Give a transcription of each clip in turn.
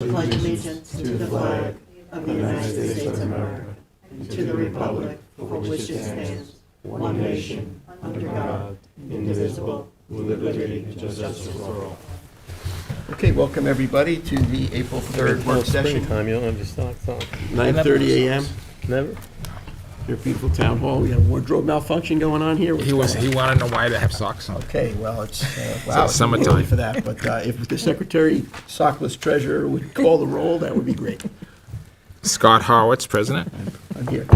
pledge allegiance to the flag of the United States of America and to the republic for which it stands, one nation, under God, indivisible, with liberty and justice for all. Okay, welcome everybody to the April 3rd work session. Springtime, you don't have your socks on. 9:30 a.m. Never? Here at beautiful town hall. We have wardrobe malfunction going on here. He wanted to know why they have socks on. Okay, well, it's wow, it's summertime. early for that. But if the secretary, sockless treasurer, would call the roll, that would be great. Scott Horwitz, president. I'm here.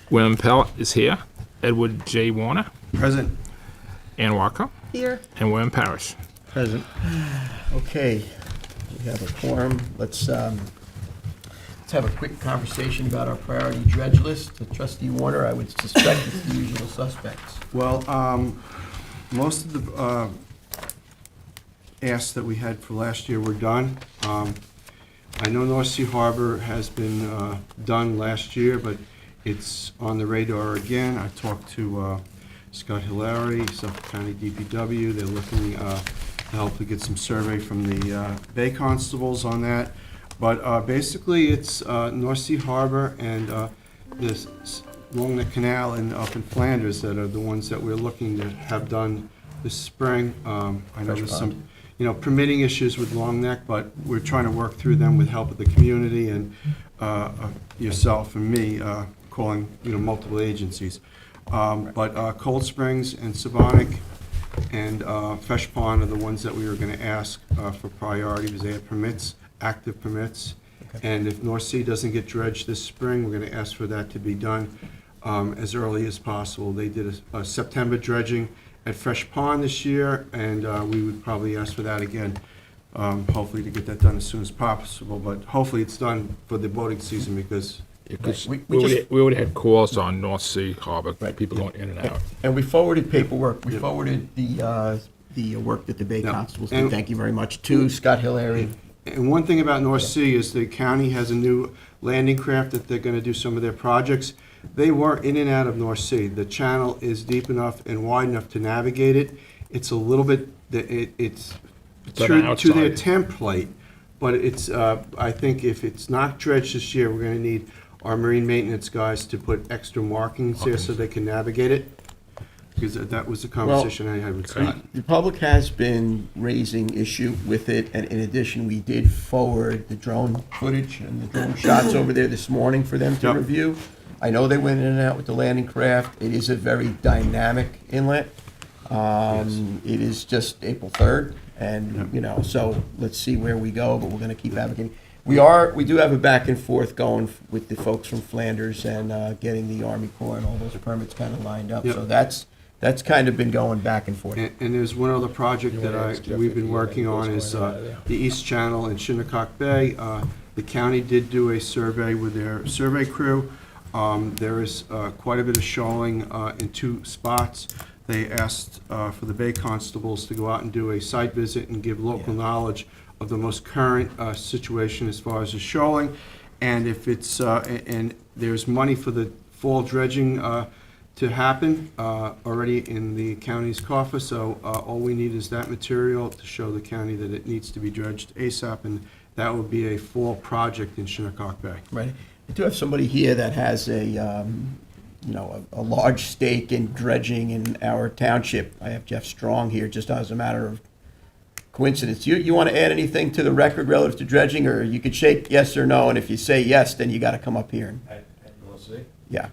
William Pell is here. Edward J. Warner. Present. Ann Walker. Here. And William Parrish. Present. Okay, we have a quorum. Let's have a quick conversation about our priority dredge list. Trustee Warner, I would suspect it's the usual suspects. Well, most of the asks that we had for last year were done. I know North Sea Harbor has been done last year, but it's on the radar again. I talked to Scott Hillary, Suffolk County DPW. They're looking to help to get some survey from the Bay Constables on that. But basically, it's North Sea Harbor and this along the canal and up in Flanders that are the ones that we're looking to have done this spring. I know there's some, permitting issues with Long Neck, but we're trying to work through them with help of the community and yourself and me calling, multiple agencies. But Cold Springs and Savonic and Fesh Pond are the ones that we were going to ask for priority because they have permits, active permits. Okay. And if North Sea doesn't get dredged this spring, we're going to ask for that to be done as early as possible. They did a September dredging at Fesh Pond this year, and we would probably ask for that again, hopefully to get that done as soon as possible. But hopefully it's done for the boating season because We already had calls on North Sea Harbor, Right. people going in and out. And we forwarded paperwork. We forwarded the work that the Bay Constables did. And- Thank you very much to Scott Hillary. And one thing about North Sea is the county has a new landing craft that they're going to do some of their projects. They were in and out of North Sea. The channel is deep enough and wide enough to navigate it. It's a little bit, it's on true the to their outside. template, but it's, I think if it's not dredged this year, we're going to need our marine maintenance guys to put extra markings there so they can navigate it. Because that was the conversation I had with Scott. The public has been raising issue with it, and in addition, we did forward the drone footage and the drone shots over there this morning for them to Yep. review. I know they went in and out with the landing craft. It is a very dynamic inlet. It is just April 3rd, and, so let's see where we go, but we're going to keep advocating. We do have a back and forth going with the folks from Flanders and getting the Army Corps and all those permits kind of lined up. Yep. So that's kind of been going back and forth. And there's one other project that we've been working on is the East Channel in Shinnecock Bay. The county did do a survey with their survey crew. There is quite a bit of shoaling in two spots. They asked for the Bay Constables to go out and do a site visit and give local knowledge of the most current situation as far as the shoaling. And if it's, and there's money for the fall dredging to happen already in the county's coffer, so all we need is that material to show the county that it needs to be dredged ASAP, and that would be a fall project in Shinnecock Bay. Right. I do have somebody here that has a large stake in dredging in our township. I have Jeff Strong here, just as a matter of coincidence. You want to add anything to the record relative to dredging, or you could shake yes or no, and if you say yes, then you got to come up here. Yeah.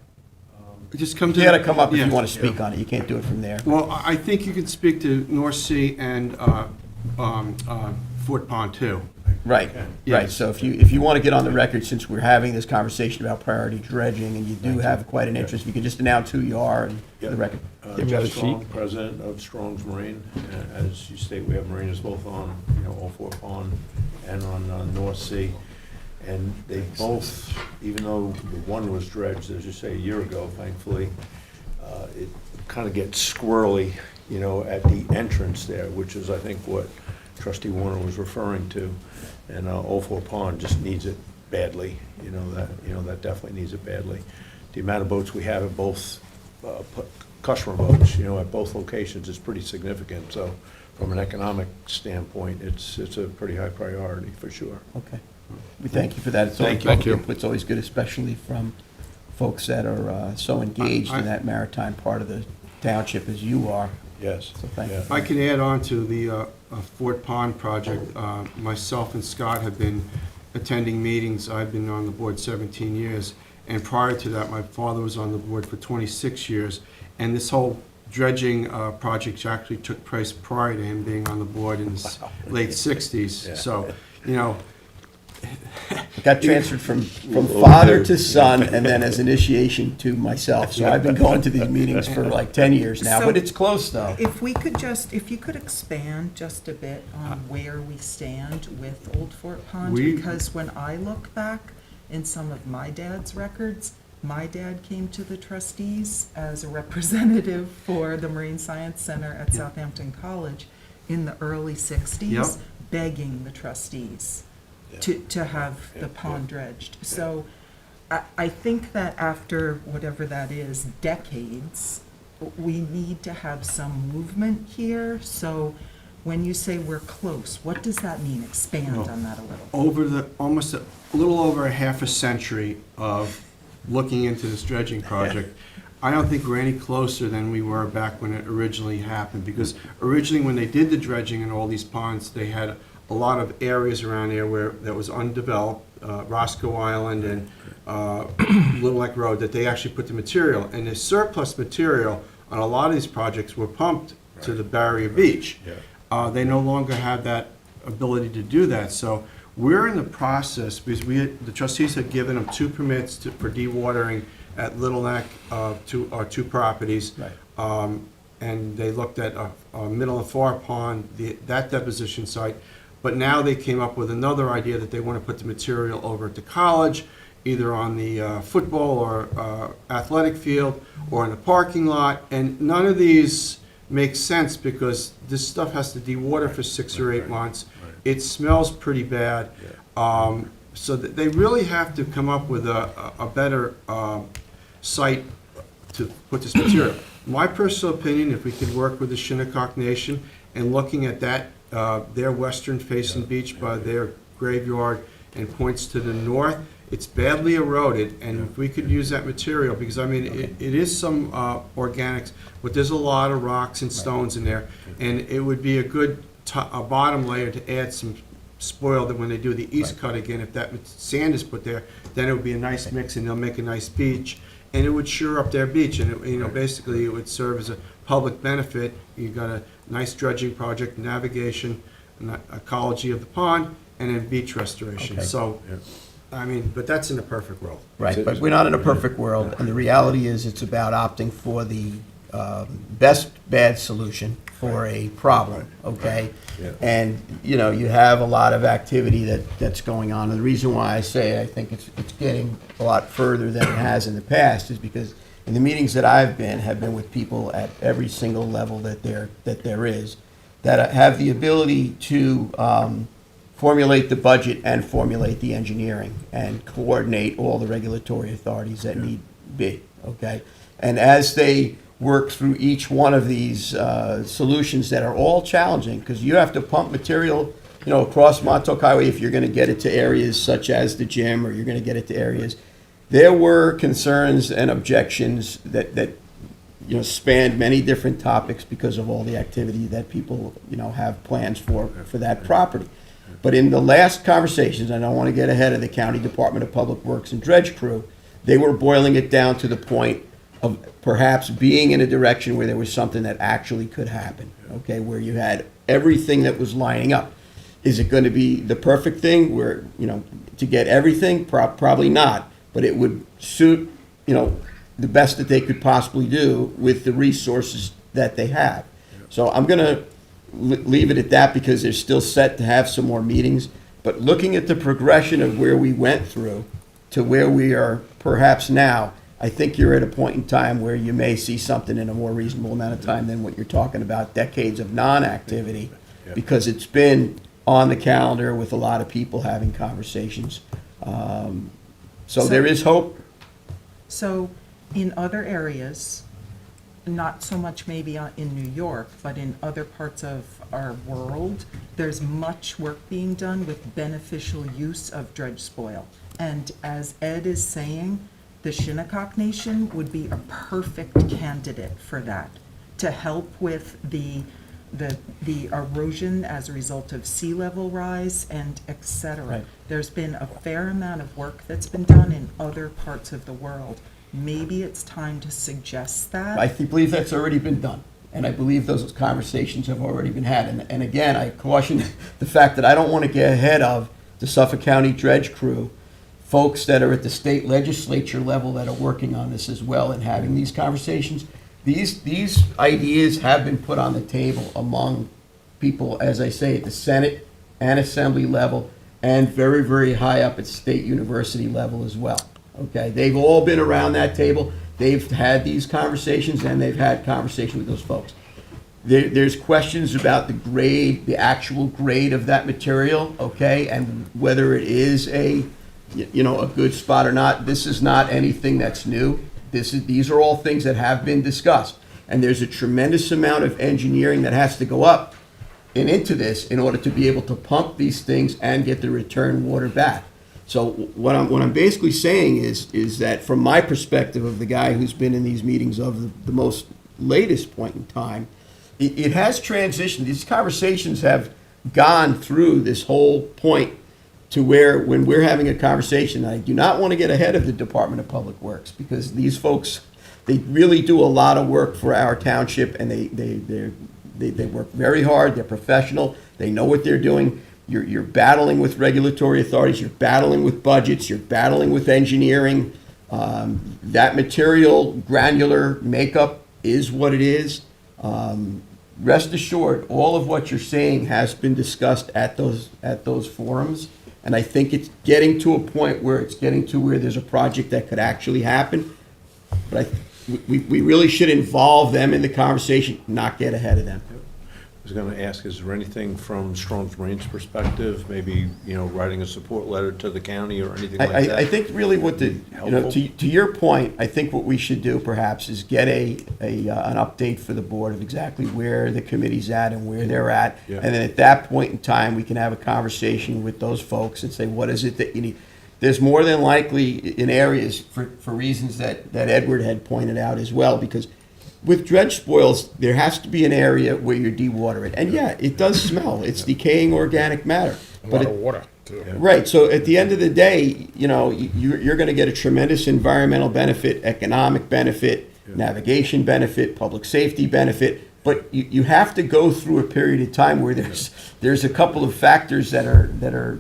Just come to. You got to come up if Yeah. you want to speak on it. You can't do it from there. Well, I think you can speak to North Sea and Fort Pond too. Right, Yeah. right. So if you want to get on the record, since we're having this conversation about priority dredging, and you do have quite an interest, you can just announce who you are and for the record. Give me Jeff the Strong, sheet. president of Strong's Marine. As you state, we have mariners both on, Old Fort Pond and on North Sea. And they both, even though the one was dredged, as you say, a year ago, thankfully, it kind of gets squirrely, at the entrance there, which is, I think, what Trustee Warner was referring to. And Old Fort Pond just needs it badly, that definitely needs it badly. The amount of boats we have at both customer boats, at both locations is pretty significant. So from an economic standpoint, it's a pretty high priority, for sure. Okay. We thank you for that. It's always- Thank you. It's always good, especially from folks that are so engaged in that maritime part of the township as you are. Yes. So thank you. Yeah. If I can add on to the Fort Pond project, myself and Scott have been attending meetings. I've been on the board 17 years, and prior to that, my father was on the board for 26 years. And this whole dredging project actually took place prior to him being on the board in the late 60s. Yeah. So, you know, It got transferred from father to son, and then as initiation to myself. So I've been going to these meetings for like 10 years now, but So- it's close, though. If you could expand just a bit on where we stand with Old Fort Pond, We- because when I look back in some of my dad's records, my dad came to the trustees as a representative for the Marine Science Center at Southampton College in the early 60s, Yep. begging the trustees Yeah. to have the pond dredged. So I think that after whatever that is, decades, we need to have some movement here. So when you say we're close, what does that mean? Expand on that a little. over the, almost a little over a half a century of looking into this dredging project, I don't think we're any closer than we were back when it originally happened, because originally when they did the dredging in all these ponds, they had a lot of areas around there where, that was undeveloped, Roscoe Island and Little Neck Road, that they actually put the material, and the surplus material on a lot of these projects were pumped to the barrier beach. Yeah. They no longer have that ability to do that, so we're in the process, because the trustees had given them 2 permits for dewatering at Little Neck, our 2 properties. Right. And they looked at Middle and Far Pond, that deposition site. But now they came up with another idea that they want to put the material over at the college, either on the football or athletic field or in the parking lot. And none of these make sense, because this stuff has to dewater for 6 or 8 months. It smells pretty bad. So that they really have to come up with a better site to put this material. My personal opinion, if we could work with the Shinnecock Nation and looking at that, their western facing beach by their graveyard and points to the north, it's badly eroded, and if we could use that material, because I mean, it is some organics, but there's a lot of rocks and stones in there, and it would be a good a bottom layer to add some spoil, that when they do the east cut again, if that sand is put there, then it would be a nice mix, and they'll make a nice beach, and it would sure up their beach, and it, you know, basically it would serve as a public benefit. You got a nice dredging project, navigation, ecology of the pond, and then beach restoration. Okay. So, Yeah. I mean, but that's in a perfect world. Right, but we're not in a perfect world, and the reality is it's about opting for the best bad solution for a problem, okay? Yeah. And, you know, you have a lot of activity that's going on, and the reason why I say I think it's getting a lot further than it has in the past is because in the meetings that I've been, have been with people at every single level that there is, that have the ability to formulate the budget and formulate the engineering and coordinate all the regulatory authorities that need be, okay? And as they work through each one of these solutions that are all challenging, because you have to pump material, you know, across Montauk Highway if you're going to get it to areas such as the gym, or you're going to get it to areas. There were concerns and objections that you know, spanned many different topics because of all the activity that people, you know, have plans for that property. But in the last conversations, I don't want to get ahead of the County Department of Public Works and dredge crew, they were boiling it down to the point of perhaps being in a direction where there was something that actually could happen, okay, where you had everything that was lining up. Is it going to be the perfect thing where, you know, to get everything? Probably not, but it would suit, you know, the best that they could possibly do with the resources that they have. So I'm going to leave it at that, because they're still set to have some more meetings. But looking at the progression of where we went through to where we are perhaps now, I think you're at a point in time where you may see something in a more reasonable amount of time than what you're talking about, decades of non-activity, because it's been on the calendar with a lot of people having conversations. So, So- there is hope. So in other areas, not so much maybe in New York, but in other parts of our world, there's much work being done with beneficial use of dredge spoil. And as Ed is saying, the Shinnecock Nation would be a perfect candidate for that, to help with the erosion as a result of sea level rise and et cetera. Right. There's been a fair amount of work that's been done in other parts of the world. Maybe it's time to suggest that. I believe that's already been done, and I believe those conversations have already been had. And again, I caution the fact that I don't want to get ahead of the Suffolk County Dredge crew, folks that are at the state legislature level that are working on this as well and having these conversations. These ideas have been put on the table among people, as I say, at the Senate and Assembly level, and very, very high up at state university level as well. Okay, they've all been around that table. They've had these conversations, and they've had conversations with those folks. There's questions about the grade, the actual grade of that material, okay, and whether it is a good spot or not. This is not anything that's new. These are all things that have been discussed, and there's a tremendous amount of engineering that has to go up and into this in order to be able to pump these things and get the return water back. So what I'm basically saying is that from my perspective of the guy who's been in these meetings of the most latest point in time, it has transitioned. These conversations have gone through this whole point to where when we're having a conversation, I do not want to get ahead of the Department of Public Works, because these folks, they really do a lot of work for our township, and they work very hard. They're professional. They know what they're doing. You're battling with regulatory authorities. You're battling with budgets. You're battling with engineering. That material, granular makeup is what it is. Rest assured, all of what you're saying has been discussed at those forums. And I think it's getting to a point where there's a project that could actually happen. But we really should involve them in the conversation, not get ahead of them. I was going to ask, is there anything from Strong's Marine's perspective, maybe, writing a support letter to the county or anything like that? I think really to your point, I think what we should do perhaps is get an update for the board of exactly where the committee's at and where they're at. Yeah. And then at that point in time, we can have a conversation with those folks and say, what is it that you need? There's more than likely in areas, for reasons that Edward had pointed out as well, because with dredge spoils, there has to be an area where you dewater it. And yeah, it does smell. It's decaying organic matter. A lot of water, too. Right. So at the end of the day, you're going to get a tremendous environmental benefit, economic benefit, navigation benefit, public safety benefit. But you have to go through a period of time where there's a couple of factors that are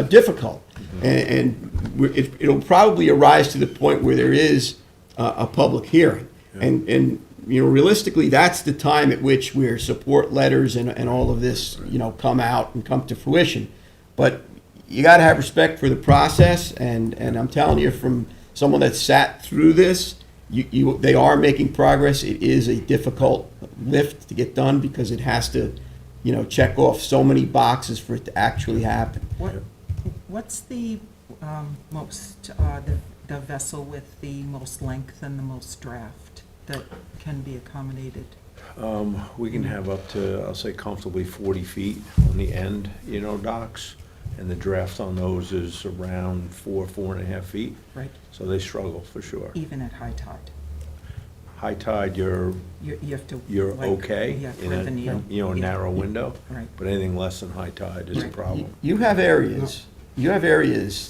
difficult. And it'll probably arise to the point where there is a public hearing. And realistically, that's the time at which where support letters and all of this, come out and come to fruition. But you got to have respect for the process, and I'm telling you, from someone that sat through this, they are making progress. It is a difficult lift to get done because it has to, check off so many boxes for it to actually happen. What's the the vessel with the most length and the most draft that can be accommodated? We can have up to, I'll say comfortably 40 feet on the end, docks. And the draft on those is around 4.5 feet. Right. So they struggle for sure. Even at high tide? High tide, You have to. you're like, okay yeah, in thread the needle. a narrow window. Right. But anything less than high tide is a Right. problem. You have areas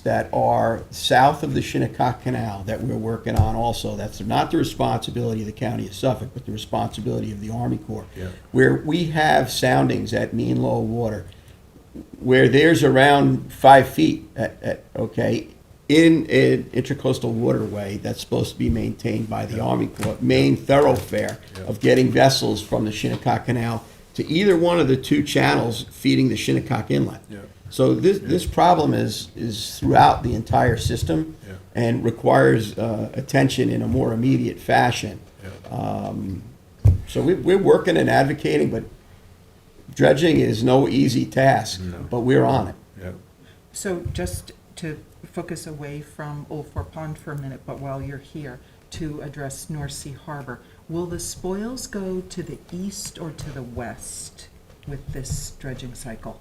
that are south of the Shinnecock Canal that we're working on also. That's not the responsibility of the county of Suffolk, but the responsibility of the Army Corps. Yeah. Where we have soundings at mean low water, where there's around 5 feet in an intercoastal waterway that's supposed to be maintained by the Army Corps, main thoroughfare of getting vessels from the Shinnecock Canal to either one of the two channels feeding the Shinnecock Inlet. Yeah. So this problem is throughout the entire system and requires attention in a more immediate fashion. So we're working and advocating, but dredging is no easy task, but we're on it. Yeah. So just to focus away from Old Fort Pond for a minute, but while you're here, to address North Sea Harbor. Will the spoils go to the east or to the west with this dredging cycle?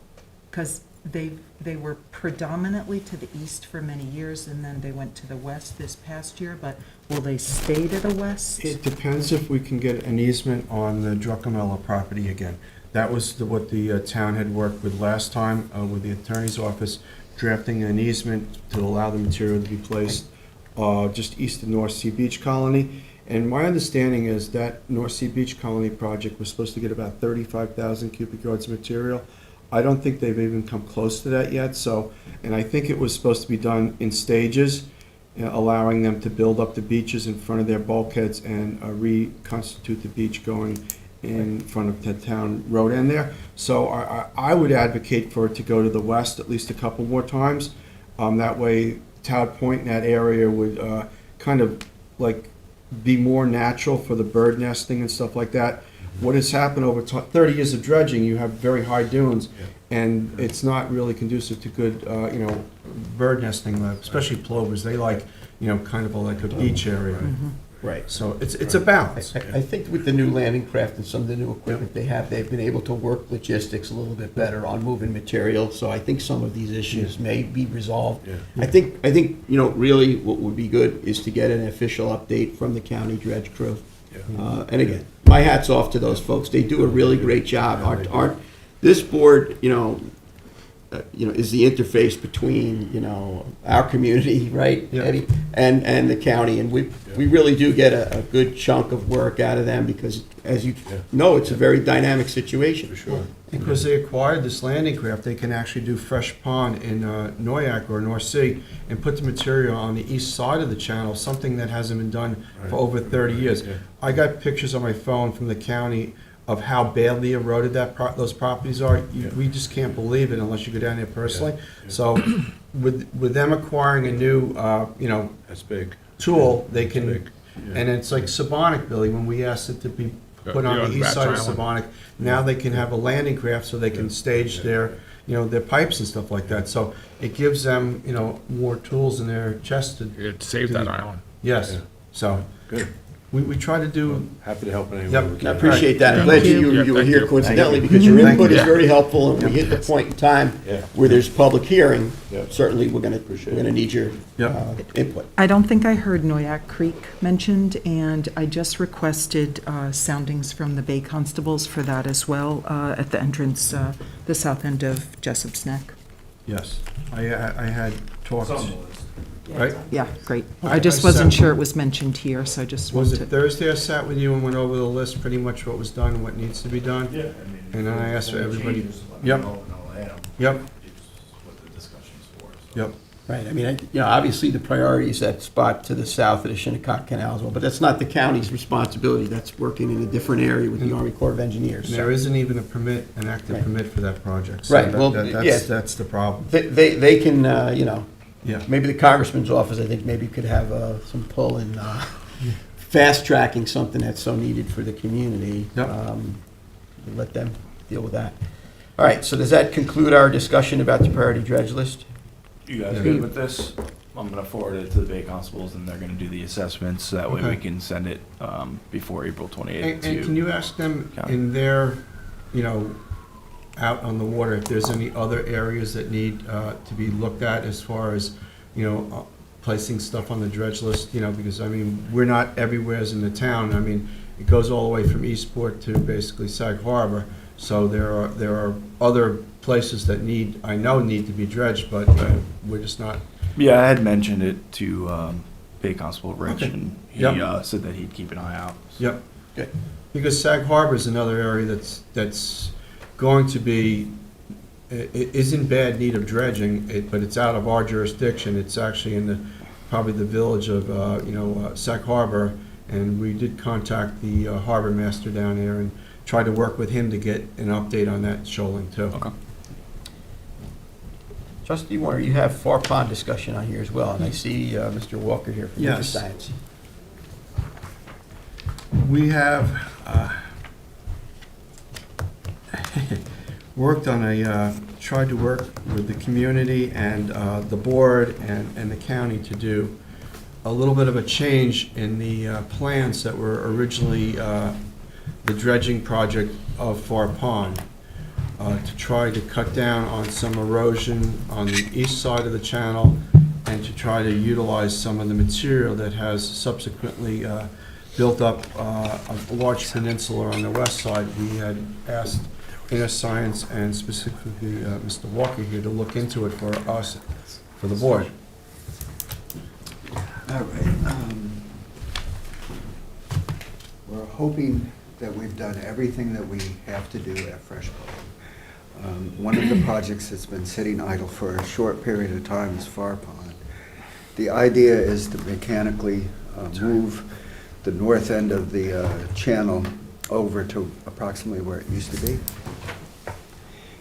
Because they were predominantly to the east for many years, and then they went to the west this past year, but will they stay to the west? It depends if we can get an easement on the Druckenmiller property again. That was what the town had worked with last time, with the attorney's office, drafting an easement to allow the material to be placed just east of North Sea Beach Colony. And my understanding is that North Sea Beach Colony project was supposed to get about 35,000 cubic yards of material. I don't think they've even come close to that yet, so, and I think it was supposed to be done in stages, allowing them to build up the beaches in front of their bulkheads and reconstitute the beach going in front of the town road end there. So I would advocate for it to go to the west at least a couple more times. That way, Todd Point in that area would kind of like be more natural for the bird nesting and stuff like that. What has happened over 30 years of dredging, you have very high dunes, and it's not really conducive to good, bird nesting, especially plovers. They like, kind of like a beach area. Right. So it's a balance. I think with the new landing craft and some of the new equipment they have, they've been able to work logistics a little bit better on moving material, so I think some of these issues may be resolved. Yeah. I think, really what would be good is to get an official update from the county dredge crew. And again, my hat's off to those folks. They do a really great job. This board, is the interface between, our community, right, Yeah. Eddie, and the county, and we really do get a good chunk of work out of them, because, as you know, it's a very dynamic situation. For sure. Because they acquired this landing craft, they can actually do fresh pond in Noyak or North Sea and put the material on the east side of the channel, something that hasn't been done for over 30 years. Yeah. I got pictures on my phone from the county of how badly eroded those properties are. We just can't believe it unless you go down there personally. Yeah. So with them acquiring a new, That's big. tool, they That's can, big. Yeah. and it's like Sabonic, Billy, when we asked it to be put on the east side of Sabonic, now they can have a landing craft so they can stage their, their pipes and stuff like that. So it gives them, more tools in their chest to, It saved that island. yes. Yeah. So Good. we try to do, Happy to help in any way Yep. we I can. appreciate that. I'm Thank glad you. you were Yeah, here thank you. coincidentally, because your Thank input you. is very helpful, and we hit the point in time Yeah. where there's public hearing. Yeah. Certainly, we're gonna need your Yep. input. I don't think I heard Noyak Creek mentioned, and I just requested soundings from the Bay Constables for that as well, at the entrance, the south end of Jessop's Neck. yes. I had talked, right? Yeah, great. Okay, I just I wasn't sent- sure it was mentioned here, so I just Was wanted it to. Thursday I sat with you and went over the list, pretty much what was done and what needs to be done? Yeah, And then I asked for everybody- Yep. Yep. And I'll add them. Yep. It's what the discussion's for. so. Yep. Right, I mean, obviously, the priority is that spot to the south of the Shinnecock Canal as well, but that's not the county's responsibility. That's working in a different area with the Army Corps of Engineers. And there isn't even a permit, an active Right. permit for that project. So Right, that- well, that's- yeah. That's the problem. They can, Yeah. maybe the congressman's office, I think, maybe could have some pull in fast-tracking something that's so needed for the community. Yep. Let them deal with that. All right, so does that conclude our discussion about the priority dredge list? You guys Yeah. good with this? I'm gonna forward it to the Bay Constables and they're gonna do the assessments, so that way we Okay. can send it, before April 28th And to. can you ask them County. in their, out on the water, if there's any other areas that need to be looked at as far as, placing stuff on the dredge list, because, we're not everywhere in the town. It goes all the way from Eastport to basically Sag Harbor. So there are other places that I know need to be dredged, but we're just not. Yeah, I had mentioned it to, Bay Constable Rich, Okay. and he, Yep. said that he'd keep an eye out. Yep. Good. Because Sag Harbor is another area that's going to be, it is in bad need of dredging, but it's out of our jurisdiction. It's actually in probably the village of, Sag Harbor, and we did contact the harbor master down there and try to work with him to get an update on that shoaling too. Okay. Trustee Warner, you have Far Pond discussion on here as well, and I see Mr. Walker here from Yes. Science. We have worked on tried to work with the community and the board and the county to do a little bit of a change in the plans that were originally the dredging project of Far Pond, to try to cut down on some erosion on the east side of the channel and to try to utilize some of the material that has subsequently built up a large peninsula on the west side. We had asked Inner Science and specifically Mr. Walker here to look into it for us, for the board. All right. We're hoping that we've done everything that we have to do at Fresh Bowl. One of the projects that's been sitting idle for a short period of time is Far Pond. The idea is to mechanically move the north end of the channel over to approximately where it used to be.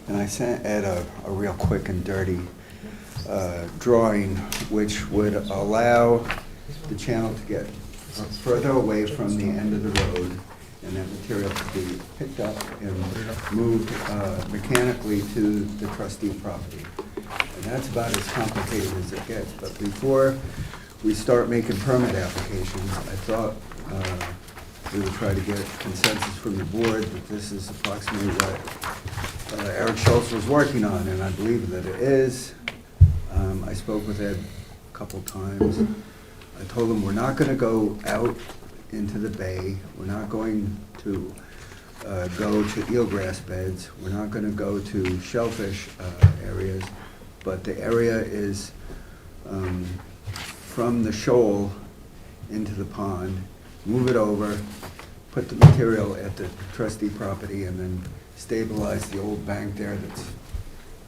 And I sent Ed a real quick and dirty drawing, which would allow the channel to get further away from the end of the road, and that material to be picked up and moved mechanically to the trustee property. And that's about as complicated as it gets. But before we start making permit applications, I thought we would try to get consensus from the board that this is approximately what Eric Schultz was working on, and I believe that it is. I spoke with Ed a couple times. I told him we're not going to go out into the bay. We're not going to go to eelgrass beds. We're not going to go to shellfish areas. But the area is from the shoal into the pond, move it over, put the material at the trustee property, and then stabilize the old bank there that's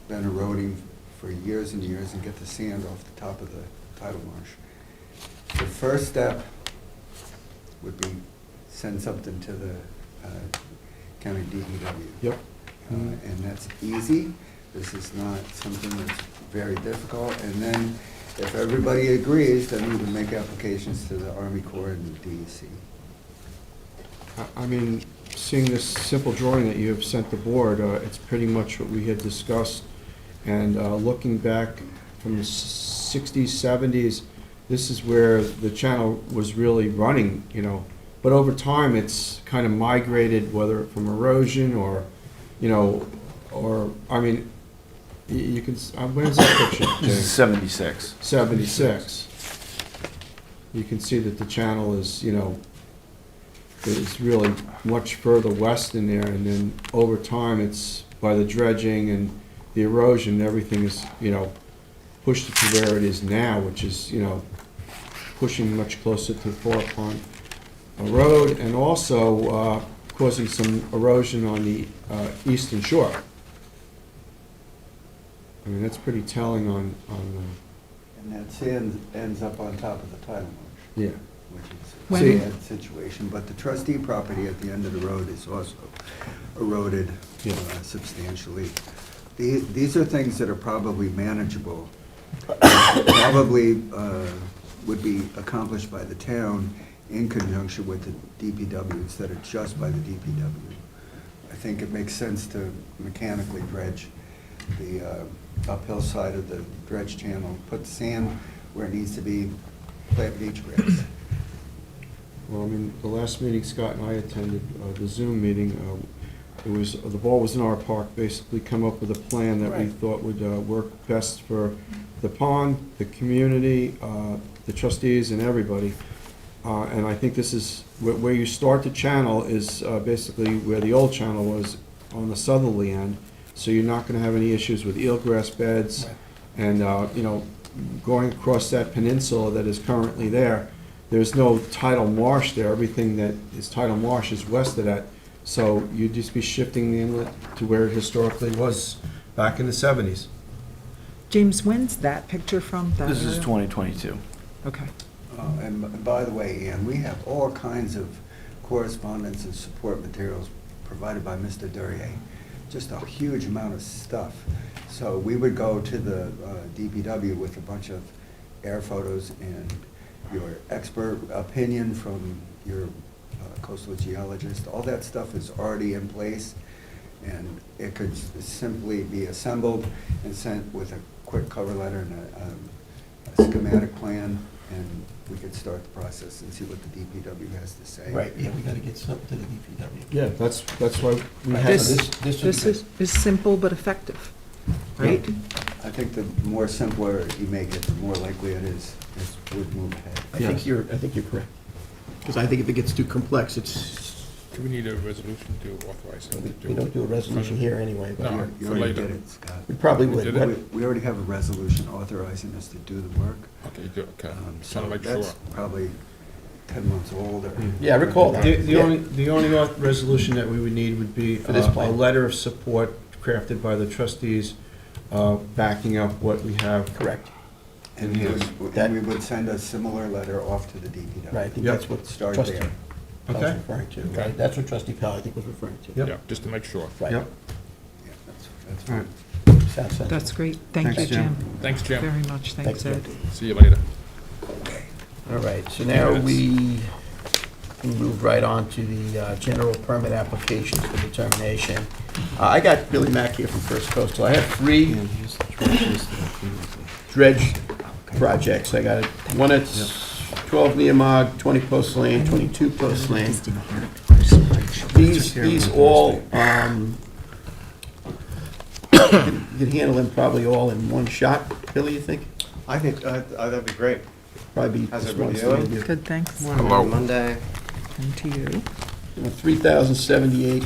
been eroding for years and years and get the sand off the top of the tidal marsh. The first step would be send something to the county DPW. Yep. And that's easy. This is not something that's very difficult. And then if everybody agrees, then we would make applications to the Army Corps and the DEC. I mean, seeing this simple drawing that you have sent the board, it's pretty much what we had discussed. And looking back from the 60s, 70s, this is where the channel was really running, you know. But over time, it's kind of migrated, whether from erosion or, you know, or, I mean, you can, where's that picture? This is 76. 76. You can see that the channel is, you know, is really much further west in there, and then over time, it's by the dredging and the erosion, everything is, you know, pushed it to where it is now, which is, you know, pushing much closer to Far Pond Road, and also causing some erosion on the eastern shore. I mean, that's pretty telling on And that sand ends up on top of the tidal marsh. yeah. Which is When- a bad situation, but the trustee property at the end of the road is also eroded Yeah. substantially. These are things that are probably manageable, probably would be accomplished by the town in conjunction with the DPW instead of just by the DPW. I think it makes sense to mechanically dredge the uphill side of the dredge channel, put the sand where it needs to be, plant beach grass. Well, I mean, the last meeting Scott and I attended, the Zoom meeting, it was, the ball was in our park, basically come up with a plan that we Right. thought would work best for the pond, the community, the trustees, and everybody. And I think this is, where you start the channel is basically where the old channel was on the southerly end. So you're not gonna have any issues with eelgrass beds. And, you know, going across that peninsula that is currently there, there's no tidal marsh there. Everything that is tidal marsh is west of that. So you'd just be shifting the inlet to where it historically was back in the 70s. James, when's that picture from? That This is area? 2022. Okay. And by the way, Ian, we have all kinds of correspondence and support materials provided by Mr. Duryea. Just a huge amount of stuff. So we would go to the DPW with a bunch of air photos and your expert opinion from your coastal geologist. All that stuff is already in place, and it could simply be assembled and sent with a quick cover letter and schematic plan, and we could start the process and see what the DPW has to say. Right, yeah, we gotta get something to the DPW. Yeah, that's why we Right, have so this. this This is simple but effective, right? I think the more simpler you make it, the more likely it is would move ahead. I think you're correct. Because I think if it gets too complex, it's, Do we need a resolution to authorize him to do? we don't do a resolution here anyway, but No. you're- You For already later. did it, Scott. we probably We would. did What- it? We already have a resolution authorizing us to do the work. Okay, you do, okay. Just So want to make that's sure. probably 10 months old or. Yeah, I recall that. The Yeah. only resolution that we would need would be For this a plan. letter of support crafted by the trustees, backing up what we have. Correct. And we would- That- and we would send a similar letter off to the DPW. Right, I think Yep. that's what Start trustee there. Pell's Okay. referring to, Okay. right? That's what trustee Pell, I think, was referring to. Yep. Yeah, just to make sure. Right. Yep. Yeah, that's All fine. right. Sounds sensible. That's great. Thank you, Thanks, Jim. Jim. Thanks, Jim. Very much. Thanks, Thanks, Ed. See you later. All right, so now we can move right on to the general permit applications for determination. I got Billy Mack here from First Coastal. I have three And here's the treasurer's that I came up with. dredge projects. I got one at 12 Neomog, 20 Post Lane, 22 Post Lane. These all, you can handle them probably all in one shot, Billy, you think? I think that'd be great. Probably How's this everybody one's the way to doing? do it. Good, thanks. Hello. Monday. And to you. 3,078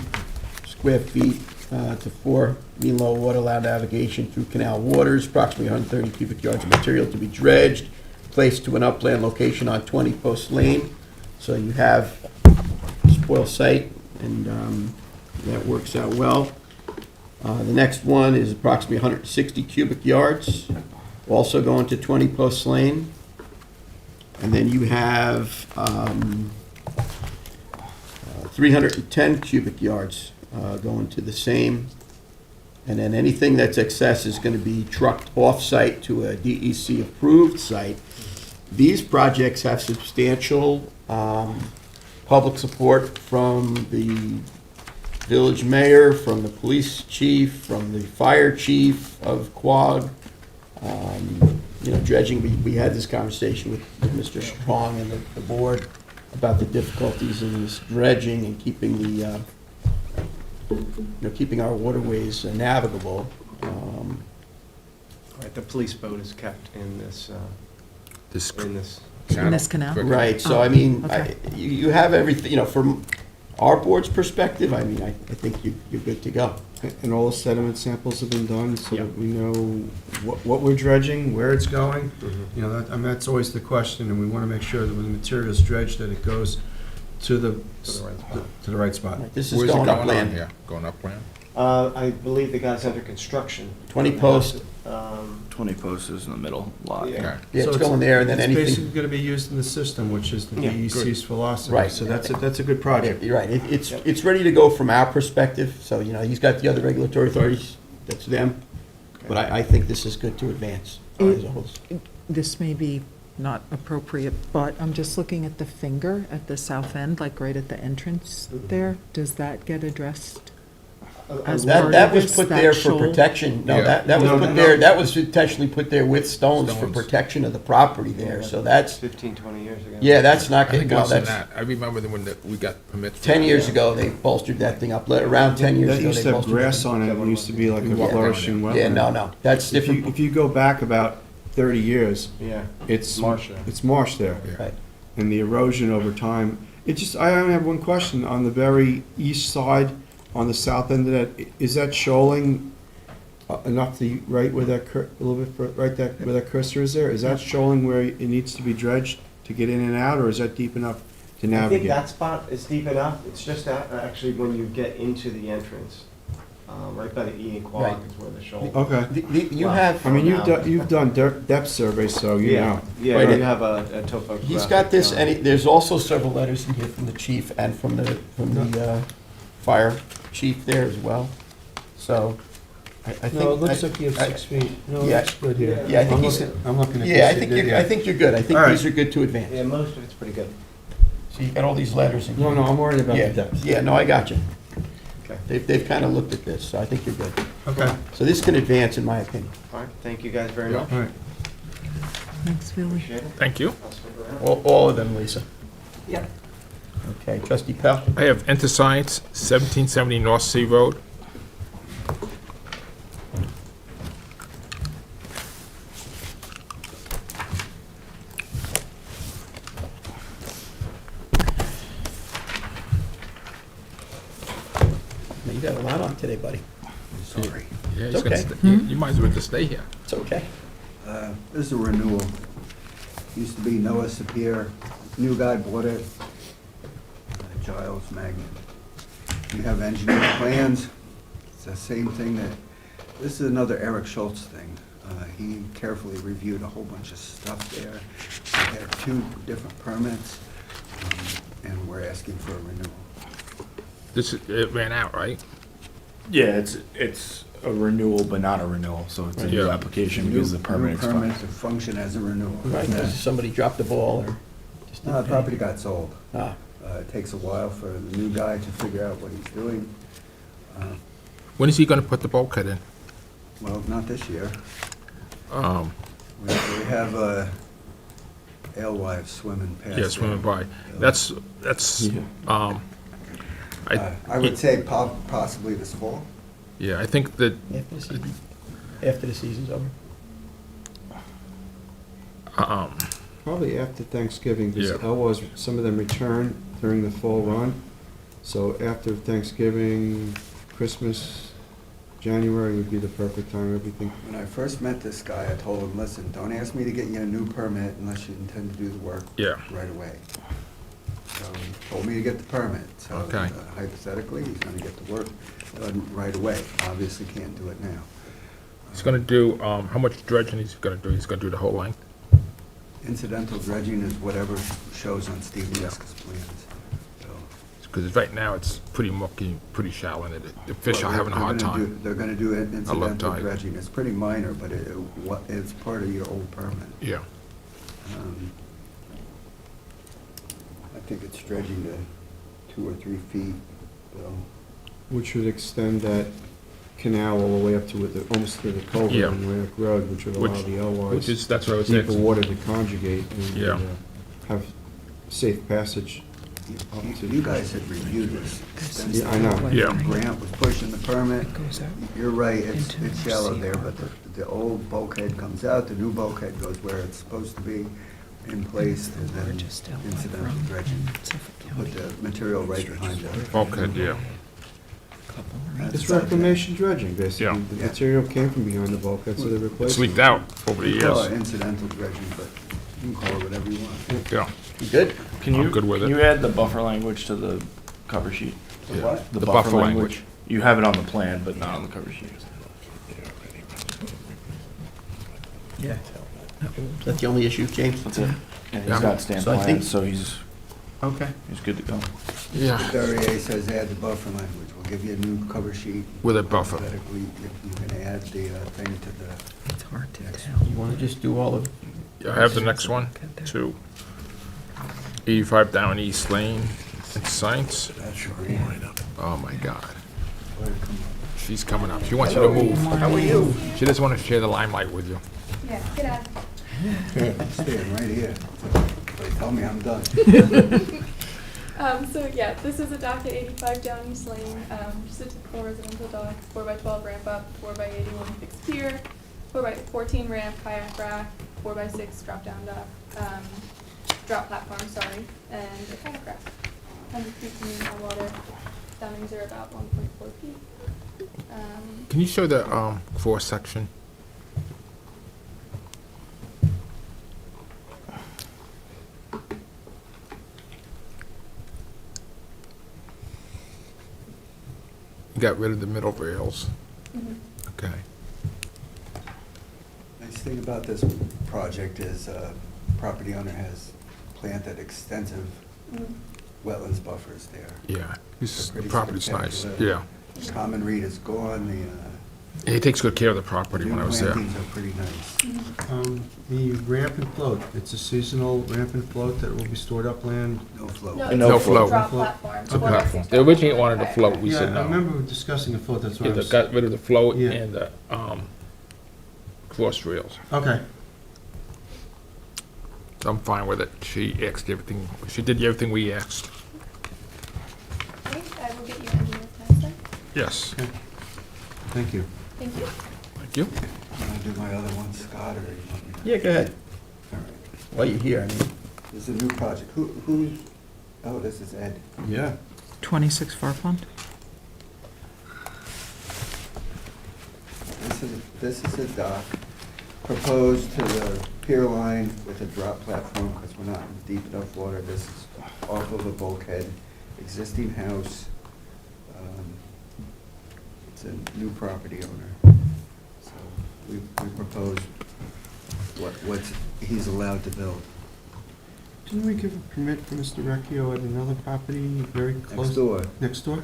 square feet to 4 mean low water allowed navigation through canal waters, approximately 130 cubic yards of material to be dredged, placed to an upland location on 20 Post Lane. So you have spoil site, and that works out well. The next one is approximately 160 cubic yards, also going to 20 Post Lane. And then you have 310 cubic yards going to the same. And then anything that's excess is going to be trucked off-site to a DEC-approved site. These projects have substantial public support from the village mayor, from the police chief, from the fire chief of Quogue. Dredging, we had this conversation with Mr. Strong and the board about the difficulties in this dredging and keeping keeping our waterways navigable. Right, the police boat is kept in this, This In this canal? Quick. Right, so Oh, I mean, okay. you have everything, from our board's perspective, I mean, I think you're good to go. And all the sediment samples have been done, so Yep. that we know what we're dredging, where it's going. Mhm. You know, that's always the question, and we want to make sure that when the material's dredged, that it goes to the, To the right spot. to the right spot. Right, This is Where's it going going on upland. here? Going upland? I believe the guy's under construction. 20 post. 20 posts is in the middle lot. Yeah. Okay. Yeah, So it's going there, and then It's basically anything. going to be used in the system, which is the Yeah, DEC's philosophy. Right. So that's a good project. You're right, it's Yep. it's ready to go from our perspective, so, he's got the other regulatory authorities, that's them. But I think this is good to advance as a whole. This may be not appropriate, but I'm just looking at the finger at the south end, like right at the entrance there. Does that get addressed? As part That of was this, put that there for shoal? protection, no, Yeah. that was No, put no, there, no. that was intentionally put there with stones for Stones. protection of the property there, so that's, 15, 20 years ago. yeah, that's not, I think no, less than that's, that. I remember when we got permits. for 10 that. years ago, they bolstered that thing up, around 10 years That ago, used they to have bolstered it. grass on it, and it used to be like a You walk down flourishing there. wetland. Yeah, no, that's If different, you go back about 30 years, Yeah. it's Marsh there. It's marsh there. Yeah. right. And the erosion over time, I only have one question, on the very east side, on the south end of that, is that shoaling enough to, right where that, a little bit, right that, where that cursor is there? Is that shoaling where it needs to be dredged to get in and out, or is that deep enough to I think navigate? that spot is deep enough. It's just that, actually, when you get into the entrance, right by the E and Quag Right. is where the shoulder. Okay. You Wow. have, I mean, you've done depth surveys, so you know. Yeah, Right. you have a topographic. he's got this, and there's also several letters in here from the chief and from the fire chief there as well, so, I think. No, it looks I- like you have I- 6 feet. No, it Yeah. looks good here. Yeah, I think he's, I'm looking at this. yeah, I you think did, you're, I think you're good, I think All right. these are good to advance. Yeah, most of it's pretty good. So you got all these letters in here. No, I'm worried about Yeah, the depth. yeah, no, I got you. Okay. They've kind of looked at this, so I think you're good. Okay, So this can advance, in my opinion. All right, thank you guys very Yeah. much. all right. Thanks, Billy. Appreciate it. Thank you. I'll stick around. All of them, Lisa. Yeah. Okay, trustee Pell? I have InterScience, 1770 North Sea Road. You got a lot on today, buddy. Sorry. Yeah, It's he's gonna okay. stay- you might as well just stay here. It's okay. This is a renewal. Used to be Noah Sapir, new guy bought it, Giles Magnet. We have engineered plans, it's the same thing that, this is another Eric Schultz thing. He carefully reviewed a whole bunch of stuff there. We have 2 different permits, and we're asking for a renewal. It ran out, right? Yeah, it's a renewal, but not a renewal, so it's a new Yeah. application because the permit New expired. permit to function as a renewal. Right, 'cause somebody dropped the ball or just No, didn't the pay. property got sold. Ah, It takes a while for the new guy to figure out what he's doing. When is he gonna put the bulkhead in? Well, not this year. Um, We have alewives swimming past. yeah, swimming by. That's, I would say possibly this fall. yeah, I think that, after the season's over. Probably after Thanksgiving, because Yeah. Elwes, some of them return during the fall run. So after Thanksgiving, Christmas, January would be the perfect time, everything. When I first met this guy, I told him, listen, don't ask me to get you a new permit unless you intend to do the work yeah, right away. So he told me to get the permit. So Okay. hypothetically, he's gonna get the work done right away. Obviously can't do it now. he's gonna do, how much dredging he's gonna do? He's gonna do the whole length? Incidental dredging is whatever shows on Steve Leska's plans. So, Because right now, it's pretty mucky, pretty shallow, and the fish well, are having a hard they're gonna time. do- They're gonna do incidental tide. dredging. It's pretty minor, but it's part of your old permit. Yeah, Um, I think it's dredging to 2 or 3 feet, so. Which would extend that canal all the way up to almost to the culvert Yeah. on Ramp Road, which would allow Which- the which Elwes is, that's what I was deeper saying. water to conjugate and Yeah. have safe passage. You guys had reviewed this extensively. Yeah, I know. Yeah. Grant was pushing the permit. It goes out You're right, it's into shallow Sea there, but Harbor. the old bulkhead comes out, the new bulkhead goes where it's supposed to be in place, and then Largest outlet incidental from dredging. Suffolk Put County. the material right behind it. Bulkhead, yeah. Couple That's It's about it. reclamation dredging, basically. Yeah. The Yeah. material came from behind the bulkhead, so they replaced it. It's leaked out over the We call years. it incidental dredging, but you can call it whatever you want. Yeah, You good? Can I'm you, good with can it. you add the buffer language to the cover sheet? The what? The buffer language. You have it on the plan, but not on the cover sheet. Yeah. Is that the only issue, James? That's it. Yeah, he's Yeah. got stamped So I think- plans, so he's Okay. good to go. yeah, WRA says add the buffer language, we'll give you a new cover sheet. with a buffer. Hypothetically, you can add the thing to the, It's hard to Next. tell. You wanna just do all of, I have the next one, too. 85 down East Lane, in Science. that's your grant. Oh, my God. Where to come up. She's coming up. She wants you to move. how are you? She doesn't want to share the limelight with you. Yeah, get out. I'm staying right here. They tell me I'm done. So yeah, this is a dock at 85 Down East Lane, just a typical residential dock, 4x12 ramp up, 4x81 fixed pier, 4x14 ramp, kayak rack, 4x6 drop down dock, drop platform, sorry, and a kayak rack. 100 feet from mean high water, downings are about 1.4 feet. Can you show the cross section? You got rid of the middle rails. Mhm. Okay. Nice thing about this project is property owner has planted extensive Mhm. wetlands buffers there. Yeah. The Pretty property's nice. spectacular. Yeah. Common reed is gone, He takes good care of the the property new when I was there. plantings are pretty nice. The ramp and float, it's a seasonal ramp and float that will be stored upland. No flow. No, No it's a float. drop platform. It's a 4x6 platform. drop They originally platform. wanted to float. We said Yeah, no. I remember discussing a float, that's why I Yeah, they was. got rid of the float Yeah. and the cross rails. Okay. I'm fine with it. She asked everything, she did everything we asked. Okay, I will get you engineer plans then. Yes. Thank you. Thank you. Thank you. Want to do my other one, Scott, or you want me to? Yeah, go ahead. All right. While you're here, I mean, This is a new project. Who's, oh, this is Ed. Yeah. 26 Far Pond? This is a dock proposed to the pier line with a drop platform because we're not in deep enough water. This is off of a bulkhead, existing house. It's a new property owner. So we propose what he's allowed to build. Didn't we give a permit for Mr. Recchio at another property very close? Next door. Next door?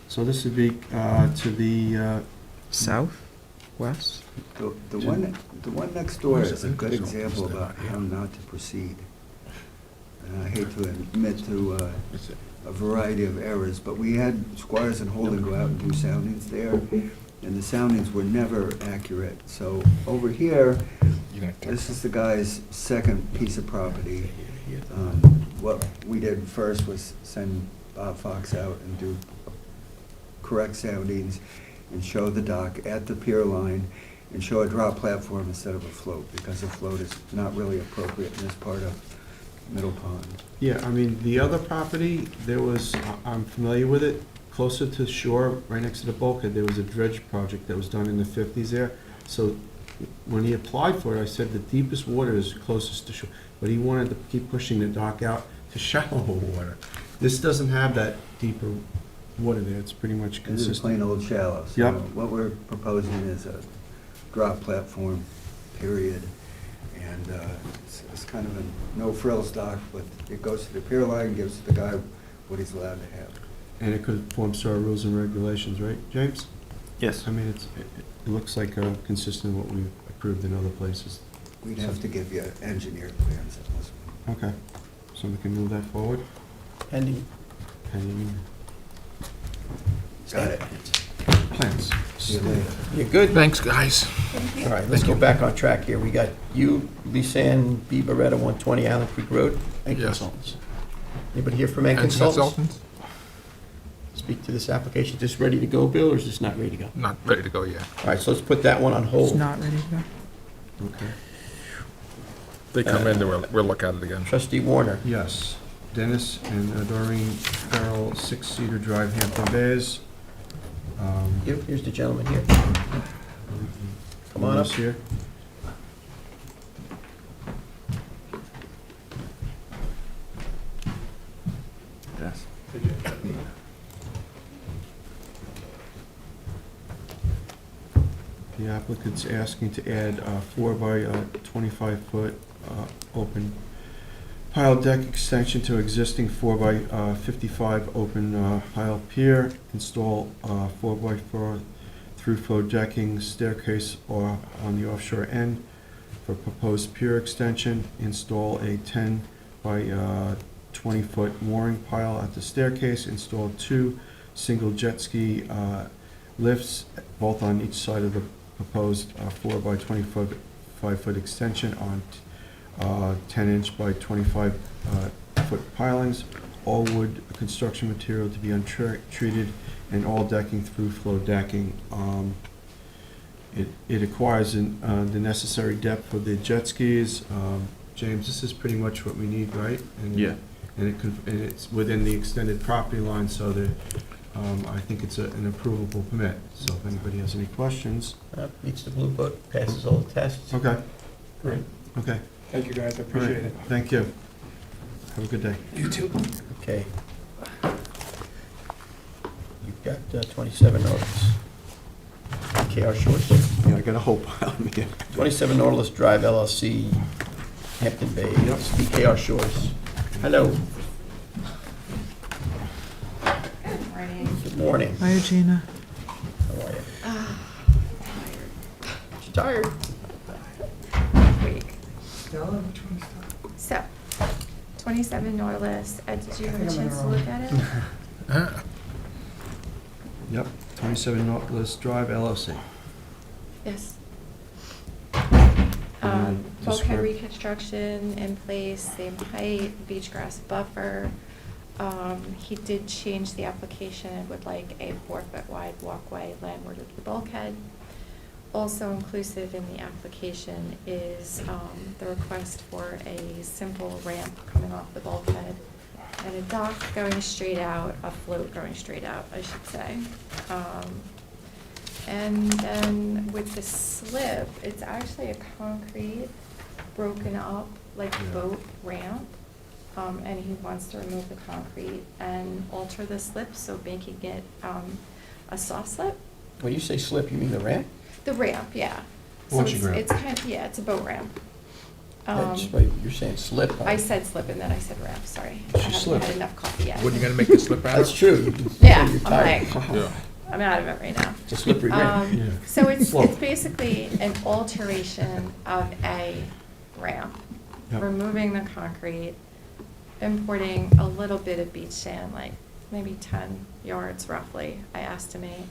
So this would be to the, South? West? The one next door is a good example about how not to proceed. And I hate to admit to a variety of errors, but we had Squires and Holden go out and do soundings there, and the soundings were never accurate. So over here, this is the guy's second piece of property. What we did first was send Bob Fox out and do correct soundings and show the dock at the pier line and show a drop platform instead of a float, because a float is not really appropriate in this part of Middle Pond. yeah, I mean, the other property, there was, I'm familiar with it, closer to shore, right next to the bulkhead, there was a dredge project that was done in the 50s there. So when he applied for it, I said the deepest water is closest to shore, but he wanted to keep pushing the dock out to shallower water. This doesn't have that deeper water there, it's pretty much This is plain consistent. old shallow. So Yep. what we're proposing is a drop platform, period. And it's kind of a no-frills dock, but it goes to the pier line, gives the guy what he's allowed to have. And it conforms to our rules and regulations, right, James? Yes. I mean, it looks like consistent with what we've approved in other places. We'd have to give you engineered plans on this one. Okay, so we can move that forward. pending. And Got it. plans. See you later. You're good? Thanks, guys. Thank you. All right, let's go back on track here. We got you, Lisanne B. Beretta, 120 Allen Creek Road, and Yes. consultants. Anybody here from Eng And Consultants? consultants? Speak to this application. Is this ready to go, Bill, or is this not ready to go? Not ready to go yet. All right, so let's put that one on It's hold. not ready to go? Okay. They come in, then we'll look at it again. Trustee Warner. Yes, Dennis and Doreen Farrell, 6 Cedar Drive, Hampton Bays. Here's the gentleman here. Come on up. Here. Yes. The applicant's asking to add a 4 by 25-foot open pile deck extension to existing 4 by 55 open pile pier, install 4 by 4 through-flow decking staircase or on the offshore end for proposed pier extension, install a 10 by 20-foot mooring pile at the staircase, install 2 single jet ski lifts, both on each side of the proposed 4 by 25-foot extension on 10-inch by 25-foot pilings, all wood construction material to be untreated, and all decking through flow decking. It acquires the necessary depth for the jet skis. James, this is pretty much what we need, right? And- Yeah. And it's within the extended property line, so that I think it's an approvable permit. So if anybody has any questions. Meets the blue book, passes all the tests. Okay, Great. okay. Thank you, guys, I All right. Thank you. Have a good day. You too. Okay. You've got 27 Nautilus. KR Shorts. Yeah, I got a whole pile of them. 27 Nautilus Drive LLC, Hampton Bays, DKR Shores. Hello. Good morning. Hi, Gina. How are you? You tired? So, 27 Nautilus, did you have a chance to look at it? Yep, 27 Nautilus Drive LLC. Yes. And bulkhead reconstruction in place, same height, beach grass buffer. He did change the application and would like a 4-foot wide walkway landward of the bulkhead. Also inclusive in the application is the request for a simple ramp coming off the bulkhead and a dock going straight out, a float going straight out, I should say. And then with the slip, it's actually a concrete broken up like boat ramp. And he wants to remove the concrete and alter the slip, so making it a soft slip. When you say slip, you mean the ramp? The ramp, yeah. So Launching ramp. it's kind of, yeah, it's a boat ramp. That's right, you're saying slip. huh? I said slip and then I said ramp, sorry. I haven't slipped. had enough coffee yet. What, are you gonna make it slip out That's of? true. Yeah, You're I'm tired. like- Yeah. I'm out of it right now. It's a slippery ramp. Yeah. So it's Slope. basically an alteration of a ramp, Yep. removing the concrete, importing a little bit of beach sand, like maybe 10 yards roughly, I estimate,